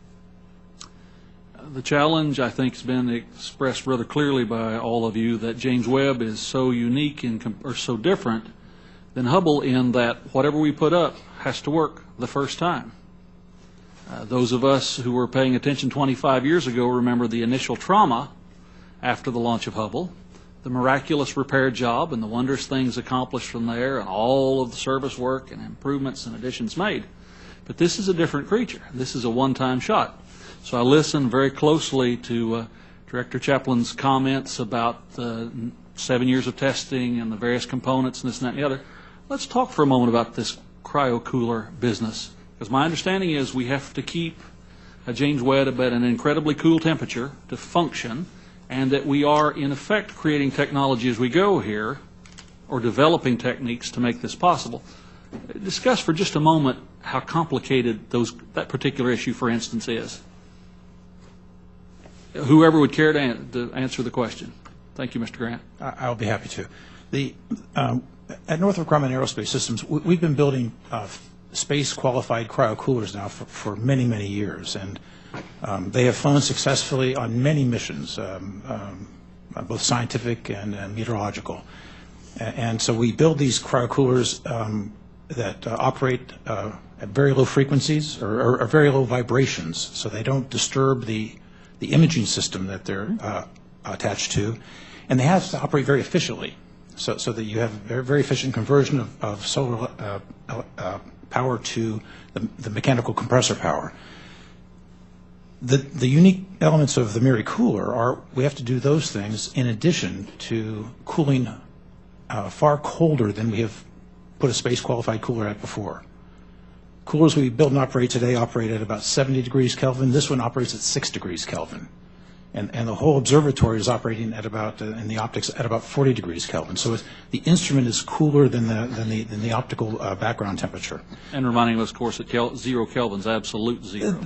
The challenge, I think, has been expressed rather clearly by all of you that James Webb is so unique or so different than Hubble in that whatever we put up has to work the first time. Those of us who were paying attention 25 years ago remember the initial trauma after the launch of Hubble, the miraculous repair job and the wondrous things accomplished from there, and all of the service work and improvements and additions made. But this is a different creature. This is a one-time shot. So I listened very closely to Director Chaplin's comments about the 7 years of testing and the various components and this and that and the other. Let's talk for a moment about this cryo-cooler business. Because my understanding is we have to keep James Webb at an incredibly cool temperature to function, and that we are, in effect, creating technology as we go here, or developing techniques to make this possible. Discuss for just a moment how complicated that particular issue, for instance, is. Whoever would care to answer the question. Thank you, Mr. Grant. I'll be happy to. At Northrop Grumman Aerospace Systems, we've been building space-qualified cryocoolers now for many, many years, and they have flown successfully on many missions, both scientific and meteorological. And so we build these cryocoolers that operate at very low frequencies or very low vibrations, so they don't disturb the imaging system that they're attached to, and they have to operate very efficiently, so that you have very, very efficient conversion of solar power to the mechanical compressor power. The unique elements of the Miri cooler are we have to do those things in addition to cooling far colder than we have put a space-qualified cooler at before. Coolers we build and operate today operate at about 70 degrees Kelvin. This one operates at 6 degrees Kelvin. And the whole observatory is operating at about, in the optics, at about 40 degrees Kelvin. So the instrument is cooler than the optical background temperature. And reminding us, of course, that 0 Kelvin's absolute zero.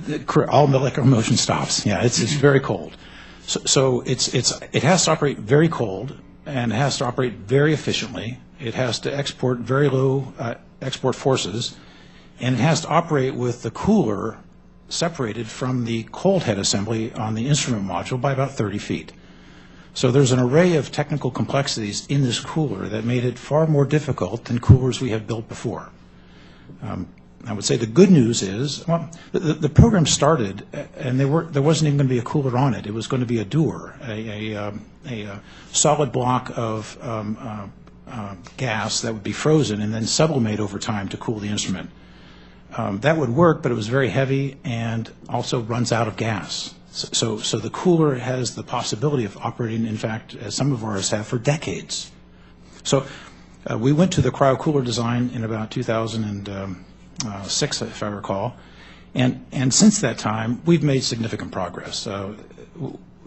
All molecular motion stops. Yeah, it's very cold. So it has to operate very cold, and it has to operate very efficiently. It has to export very low export forces, and it has to operate with the cooler separated from the cold head assembly on the instrument module by about 30 feet. So there's an array of technical complexities in this cooler that made it far more difficult than coolers we have built before. I would say the good news is, well, the program started, and there wasn't even going to be a cooler on it. It was going to be a doer, a solid block of gas that would be frozen and then sublimate over time to cool the instrument. That would work, but it was very heavy and also runs out of gas. So the cooler has the possibility of operating, in fact, as some of ours have, for decades. So we went to the cryocooler design in about 2006, if I recall, and since that time, we've made significant progress.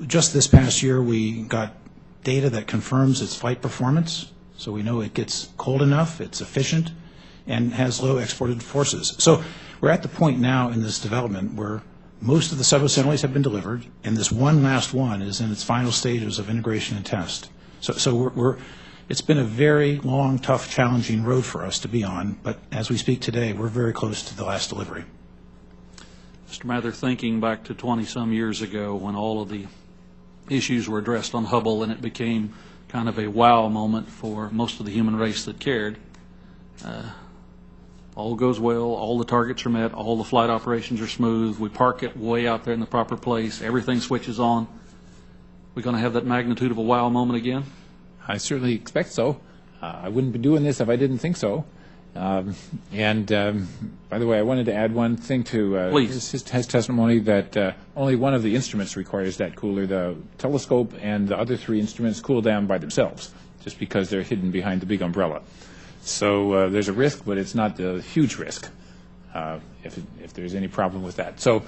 Just this past year, we got data that confirms its flight performance, so we know it gets cold enough, it's efficient, and has low exported forces. So we're at the point now in this development where most of the sub-assemblies have been delivered, and this one last one is in its final stages of integration and test. So it's been a very long, tough, challenging road for us to be on, but as we speak today, we're very close to the last delivery. Mr. Mather, thinking back to 20-some years ago when all of the issues were addressed on Hubble and it became kind of a wow moment for most of the human race that cared, all goes well, all the targets are met, all the flight operations are smooth, we park it way out there in the proper place, everything switches on. We're going to have that magnitude of a wow moment again? I certainly expect so. I wouldn't be doing this if I didn't think so. By the way, I wanted to add one thing to his testimony that only one of the instruments requires that cooler. The telescope and the other 3 instruments cool down by themselves, just because they're hidden behind the big umbrella. So there's a risk, but it's not a huge risk if there's any problem with that. So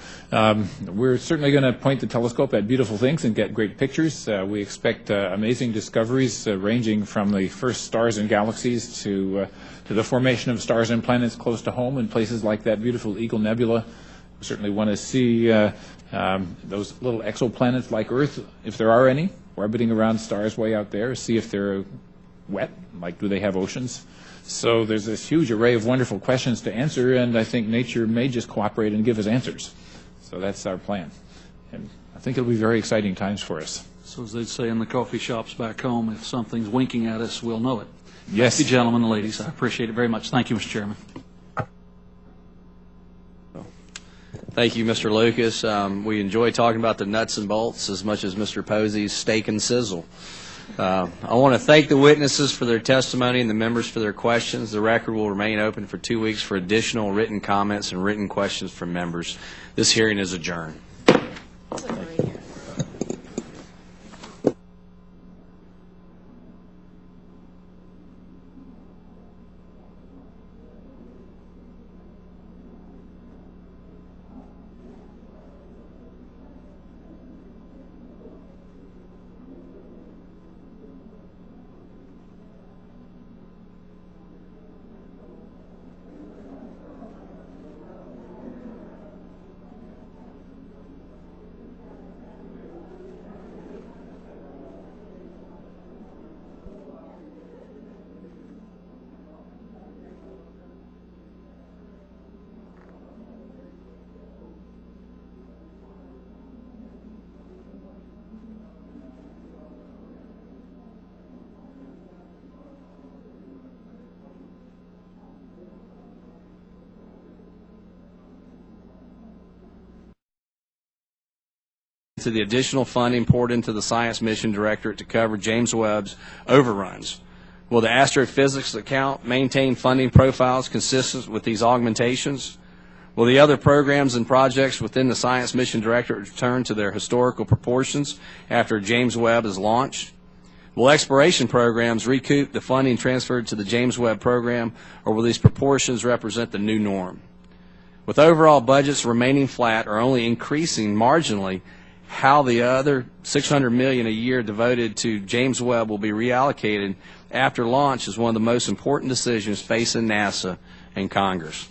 we're certainly going to point the telescope at beautiful things and get great pictures. We expect amazing discoveries ranging from the first stars and galaxies to the formation of stars and planets close to home in places like that beautiful Eagle Nebula. We certainly want to see those little exoplanets like Earth, if there are any, orbiting around stars way out there, see if they're wet, like do they have oceans. So there's this huge array of wonderful questions to answer, and I think nature may just cooperate and give us answers. So that's our plan. And I think it'll be very exciting times for us. So as they'd say in the coffee shops back home, if something's winking at us, we'll know it. Yes. Thank you, gentlemen and ladies. I appreciate it very much. Thank you, Mr. Chairman. Thank you, Mr. Lucas. We enjoy talking about the nuts and bolts as much as Mr. Posey's steak and sizzle. I want to thank the witnesses for their testimony and the members for their questions. The record will remain open for 2 weeks for additional written comments and written questions from members. This hearing is adjourned. to the additional funding poured into the Science Mission Directorate to cover James Webb's overruns? Will the astrophysics account maintain funding profiles consistent with these augmentations? Will the other programs and projects within the Science Mission Directorate return to their historical proportions after James Webb is launched? Will exploration programs recoup the funding transferred to the James Webb program, or will these proportions represent the new norm? With overall budgets remaining flat or only increasing marginally, how the other $600 million a year devoted to James Webb will be reallocated after launch is one of the most important decisions facing NASA and Congress.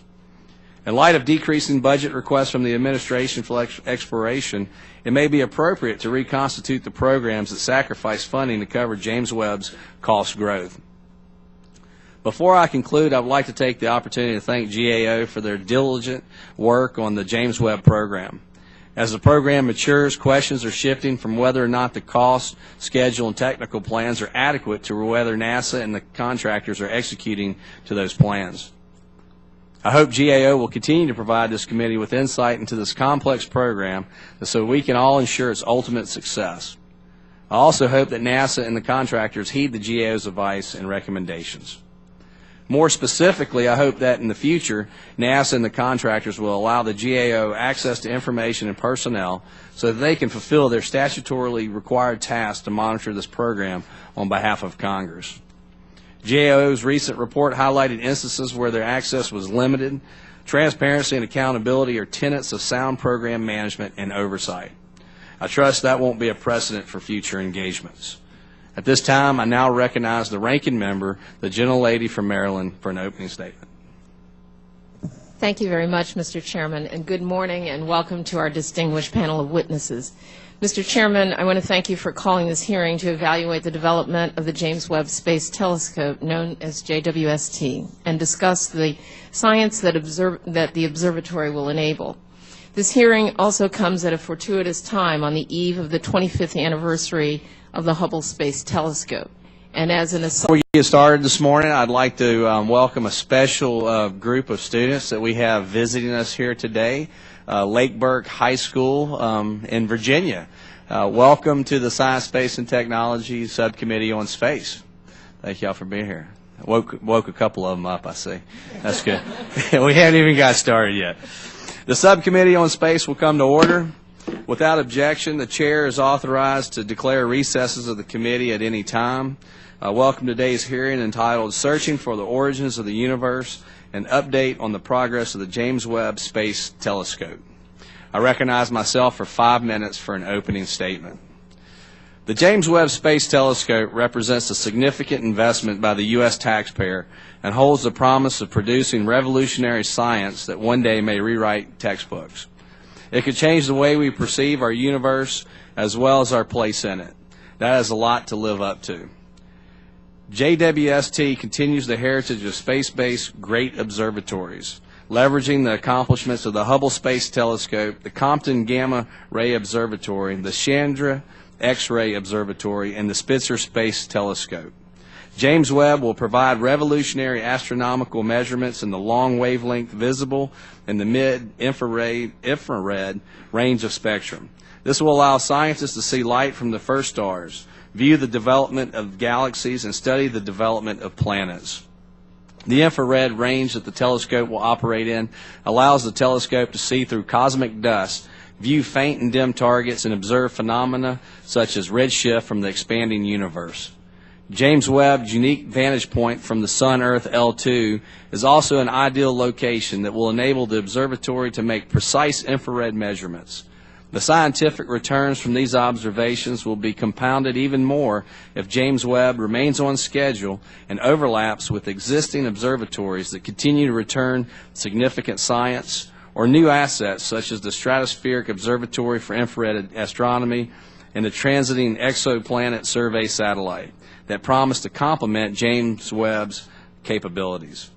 In light of decreasing budget requests from the administration for exploration, it may be appropriate to reconstitute the programs that sacrifice funding to cover James Webb's cost growth. Before I conclude, I would like to take the opportunity to thank GAO for their diligent work on the James Webb program. As the program matures, questions are shifting from whether or not the cost, schedule, and technical plans are adequate to whether NASA and the contractors are executing to those plans. I hope GAO will continue to provide this committee with insight into this complex program so we can all ensure its ultimate success. I also hope that NASA and the contractors heed the GAO's advice and recommendations. More specifically, I hope that in the future, NASA and the contractors will allow the GAO access to information and personnel so that they can fulfill their statutorily required task to monitor this program on behalf of Congress. GAO's recent report highlighted instances where their access was limited. Transparency and accountability are tenets of sound program management and oversight. I trust that won't be a precedent for future engagements. At this time, I now recognize the ranking member, the gentlelady from Maryland, for an opening statement. Thank you very much, Mr. Chairman, and good morning and welcome to our distinguished panel of witnesses. Mr. Chairman, I want to thank you for calling this hearing to evaluate the development of the James Webb Space Telescope, known as JWST, and discuss the science that the observatory will enable. This hearing also comes at a fortuitous time on the eve of the 25th anniversary of the Hubble Space Telescope. And as an aside, before we get started this morning, I'd like to welcome a special group of students that we have visiting us here today. Lake Burke High School in Virginia. Welcome to the Science, Space, and Technology Subcommittee on Space. Thank y'all for being here. Woke a couple of them up, I see. That's good. We haven't even got started yet. The Subcommittee on Space will come to order. Without objection, the chair is authorized to declare recesses of the committee at any time. Welcome to today's hearing entitled Searching for the Origins of the Universe, an update on the progress of the James Webb Space Telescope. I recognize myself for 5 minutes for an opening statement. The James Webb Space Telescope represents a significant investment by the U.S. taxpayer and holds the promise of producing revolutionary science that one day may rewrite textbooks. It could change the way we perceive our universe as well as our place in it. That is a lot to live up to. JWST continues the heritage of space-based great observatories, leveraging the accomplishments of the Hubble Space Telescope, the Compton Gamma Ray Observatory, the Chandra X-ray Observatory, and the Spitzer Space Telescope. James Webb will provide revolutionary astronomical measurements in the long wavelength, visible, and the mid-infrared range of spectrum. This will allow scientists to see light from the first stars, view the development of galaxies, and study the development of planets. The infrared range that the telescope will operate in allows the telescope to see through cosmic dust, view faint and dim targets, and observe phenomena such as redshift from the expanding universe. James Webb's unique vantage point from the Sun-Earth L2 is also an ideal location that will enable the observatory to make precise infrared measurements. The scientific returns from these observations will be compounded even more if James Webb remains on schedule and overlaps with existing observatories that continue to return significant science, or new assets such as the Stratospheric Observatory for Infrared Astronomy and the Transiting Exoplanet Survey Satellite that promise to complement James Webb's capabilities.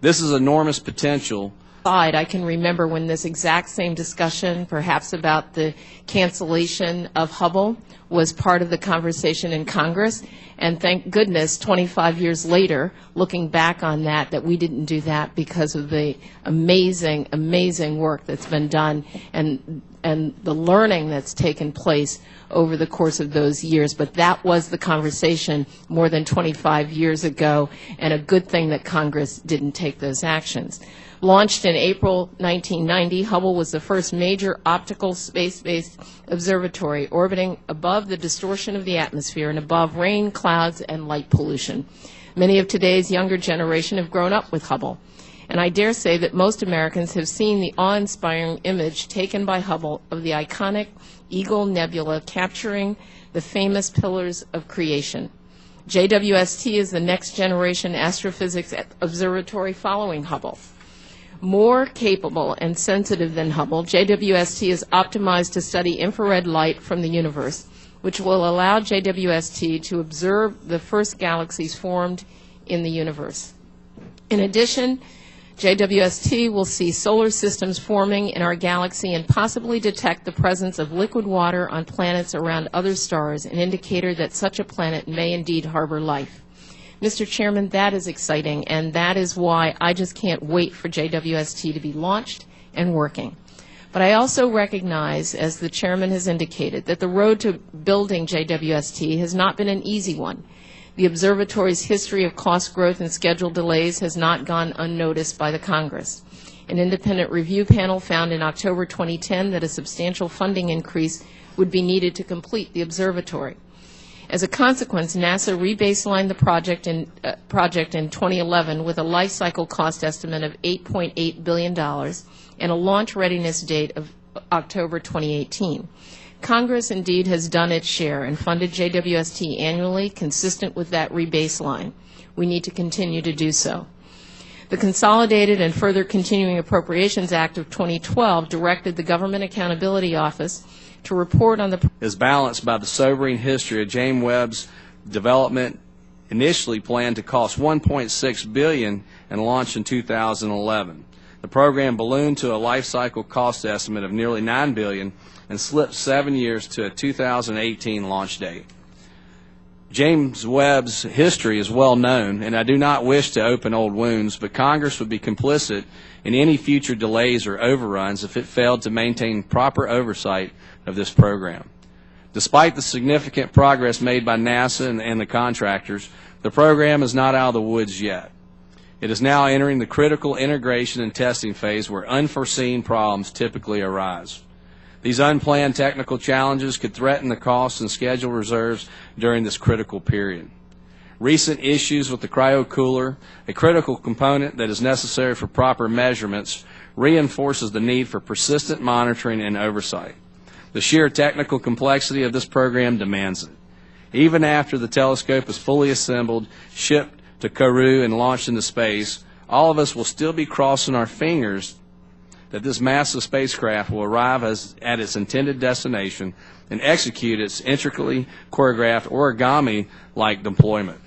This is enormous potential I can remember when this exact same discussion, perhaps about the cancellation of Hubble, was part of the conversation in Congress. And thank goodness, 25 years later, looking back on that we didn't do that because of the amazing, amazing work that's been done and the learning that's taken place over the course of those years. But that was the conversation more than 25 years ago, and a good thing that Congress didn't take those actions. Launched in April 1990, Hubble was the first major optical space-based observatory orbiting above the distortion of the atmosphere and above rain, clouds, and light pollution. Many of today's younger generation have grown up with Hubble, and I dare say that most Americans have seen the awe-inspiring image taken by Hubble of the iconic Eagle Nebula capturing the famous pillars of creation. JWST is the next generation astrophysics observatory following Hubble. More capable and sensitive than Hubble, JWST is optimized to study infrared light from the universe, which will allow JWST to observe the first galaxies formed in the universe. In addition, JWST will see solar systems forming in our galaxy and possibly detect the presence of liquid water on planets around other stars, an indicator that such a planet may indeed harbor life. Mr. Chairman, that is exciting, and that is why I just can't wait for JWST to be launched and working. But I also recognize, as the Chairman has indicated, that the road to building JWST has not been an easy one. The observatory's history of cost growth and schedule delays has not gone unnoticed by the Congress. An independent review panel found in October 2010 that a substantial funding increase would be needed to complete the observatory. As a consequence, NASA rebaselined the project in 2011 with a life cycle cost estimate of $8.8 billion and a launch readiness date of October 2018. Congress indeed has done its share and funded JWST annually consistent with that rebaseline. We need to continue to do so. The Consolidated and Further Continuing Appropriations Act of 2012 directed the Government Accountability Office to report on the is balanced by the sobering history of James Webb's development, initially planned to cost $1.6 billion and launched in 2011. The program ballooned to a life cycle cost estimate of nearly $9 billion and slipped 7 years to a 2018 launch date. James Webb's history is well known, and I do not wish to open old wounds, but Congress would be complicit in any future delays or overruns if it failed to maintain proper oversight of this program. Despite the significant progress made by NASA and the contractors, the program is not out of the woods yet. It is now entering the critical integration and testing phase where unforeseen problems typically arise. These unplanned technical challenges could threaten the cost and schedule reserves during this critical period. Recent issues with the cryocooler, a critical component that is necessary for proper measurements, reinforces the need for persistent monitoring and oversight. The sheer technical complexity of this program demands it. Even after the telescope is fully assembled, shipped to Kourou, and launched into space, all of us will still be crossing our fingers that this massive spacecraft will arrive at its intended destination and execute its intricately choreographed origami-like deployment.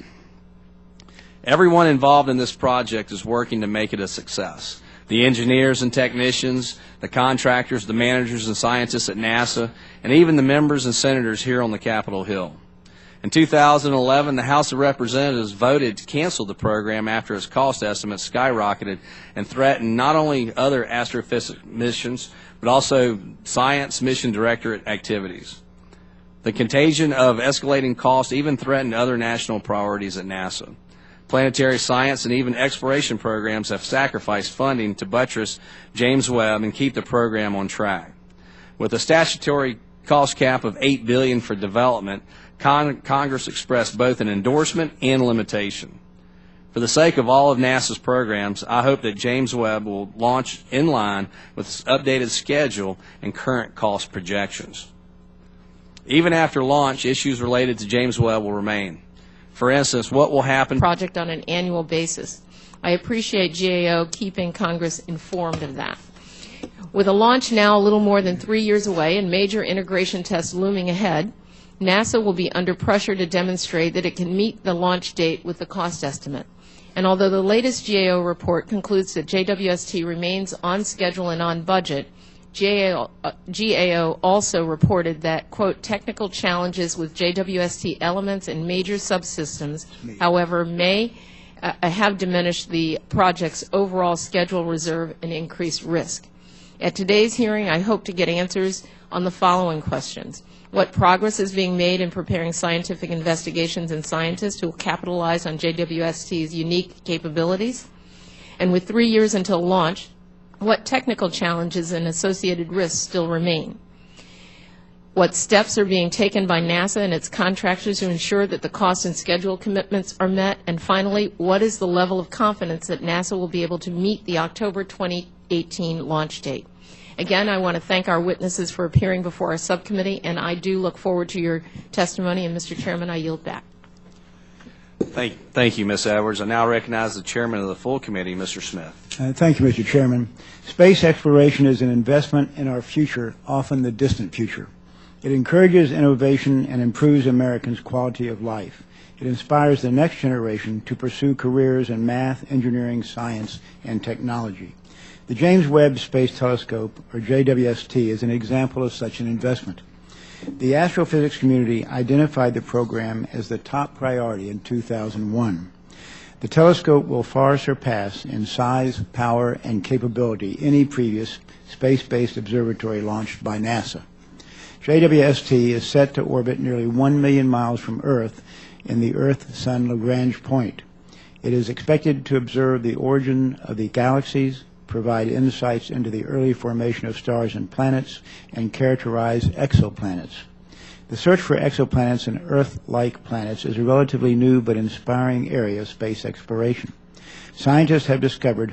Everyone involved in this project is working to make it a success. The engineers and technicians, the contractors, the managers and scientists at NASA, and even the members and senators here on the Capitol Hill. In 2011, the House of Representatives voted to cancel the program after its cost estimates skyrocketed and threatened not only other astrophysics missions, but also science mission directorate activities. The contagion of escalating costs even threatened other national priorities at NASA. Planetary science and even exploration programs have sacrificed funding to buttress James Webb and keep the program on track. With a statutory cost cap of $8 billion for development, Congress expressed both an endorsement and limitation. For the sake of all of NASA's programs, I hope that James Webb will launch in line with its updated schedule and current cost projections. Even after launch, issues related to James Webb will remain. For instance, what will happen project on an annual basis. I appreciate GAO keeping Congress informed of that. With a launch now a little more than 3 years away and major integration tests looming ahead, NASA will be under pressure to demonstrate that it can meet the launch date with the cost estimate. And although the latest GAO report concludes that JWST remains on schedule and on budget, GAO also reported that, quote, technical challenges with JWST elements and major subsystems, however, may have diminished the project's overall schedule reserve and increased risk. At today's hearing, I hope to get answers on the following questions. What progress is being made in preparing scientific investigations and scientists who will capitalize on JWST's unique capabilities? And with 3 years until launch, what technical challenges and associated risks still remain? What steps are being taken by NASA and its contractors to ensure that the cost and schedule commitments are met? And finally, what is the level of confidence that NASA will be able to meet the October 2018 launch date? Again, I want to thank our witnesses for appearing before our subcommittee, and I do look forward to your testimony. And, Mr. Chairman, I yield back. Thank you, Ms. Edwards. I now recognize the chairman of the full committee, Mr. Smith. Thank you, Mr. Chairman. Space exploration is an investment in our future, often the distant future. It encourages innovation and improves Americans' quality of life. It inspires the next generation to pursue careers in math, engineering, science, and technology. The James Webb Space Telescope, or JWST, is an example of such an investment. The astrophysics community identified the program as the top priority in 2001. The telescope will far surpass in size, power, and capability any previous space-based observatory launched by NASA. JWST is set to orbit nearly 1 million miles from Earth in the Earth-Sun Lagrange point. It is expected to observe the origin of the galaxies, provide insights into the early formation of stars and planets, and characterize exoplanets. The search for exoplanets and Earth-like planets is a relatively new but inspiring area of space exploration. Scientists have discovered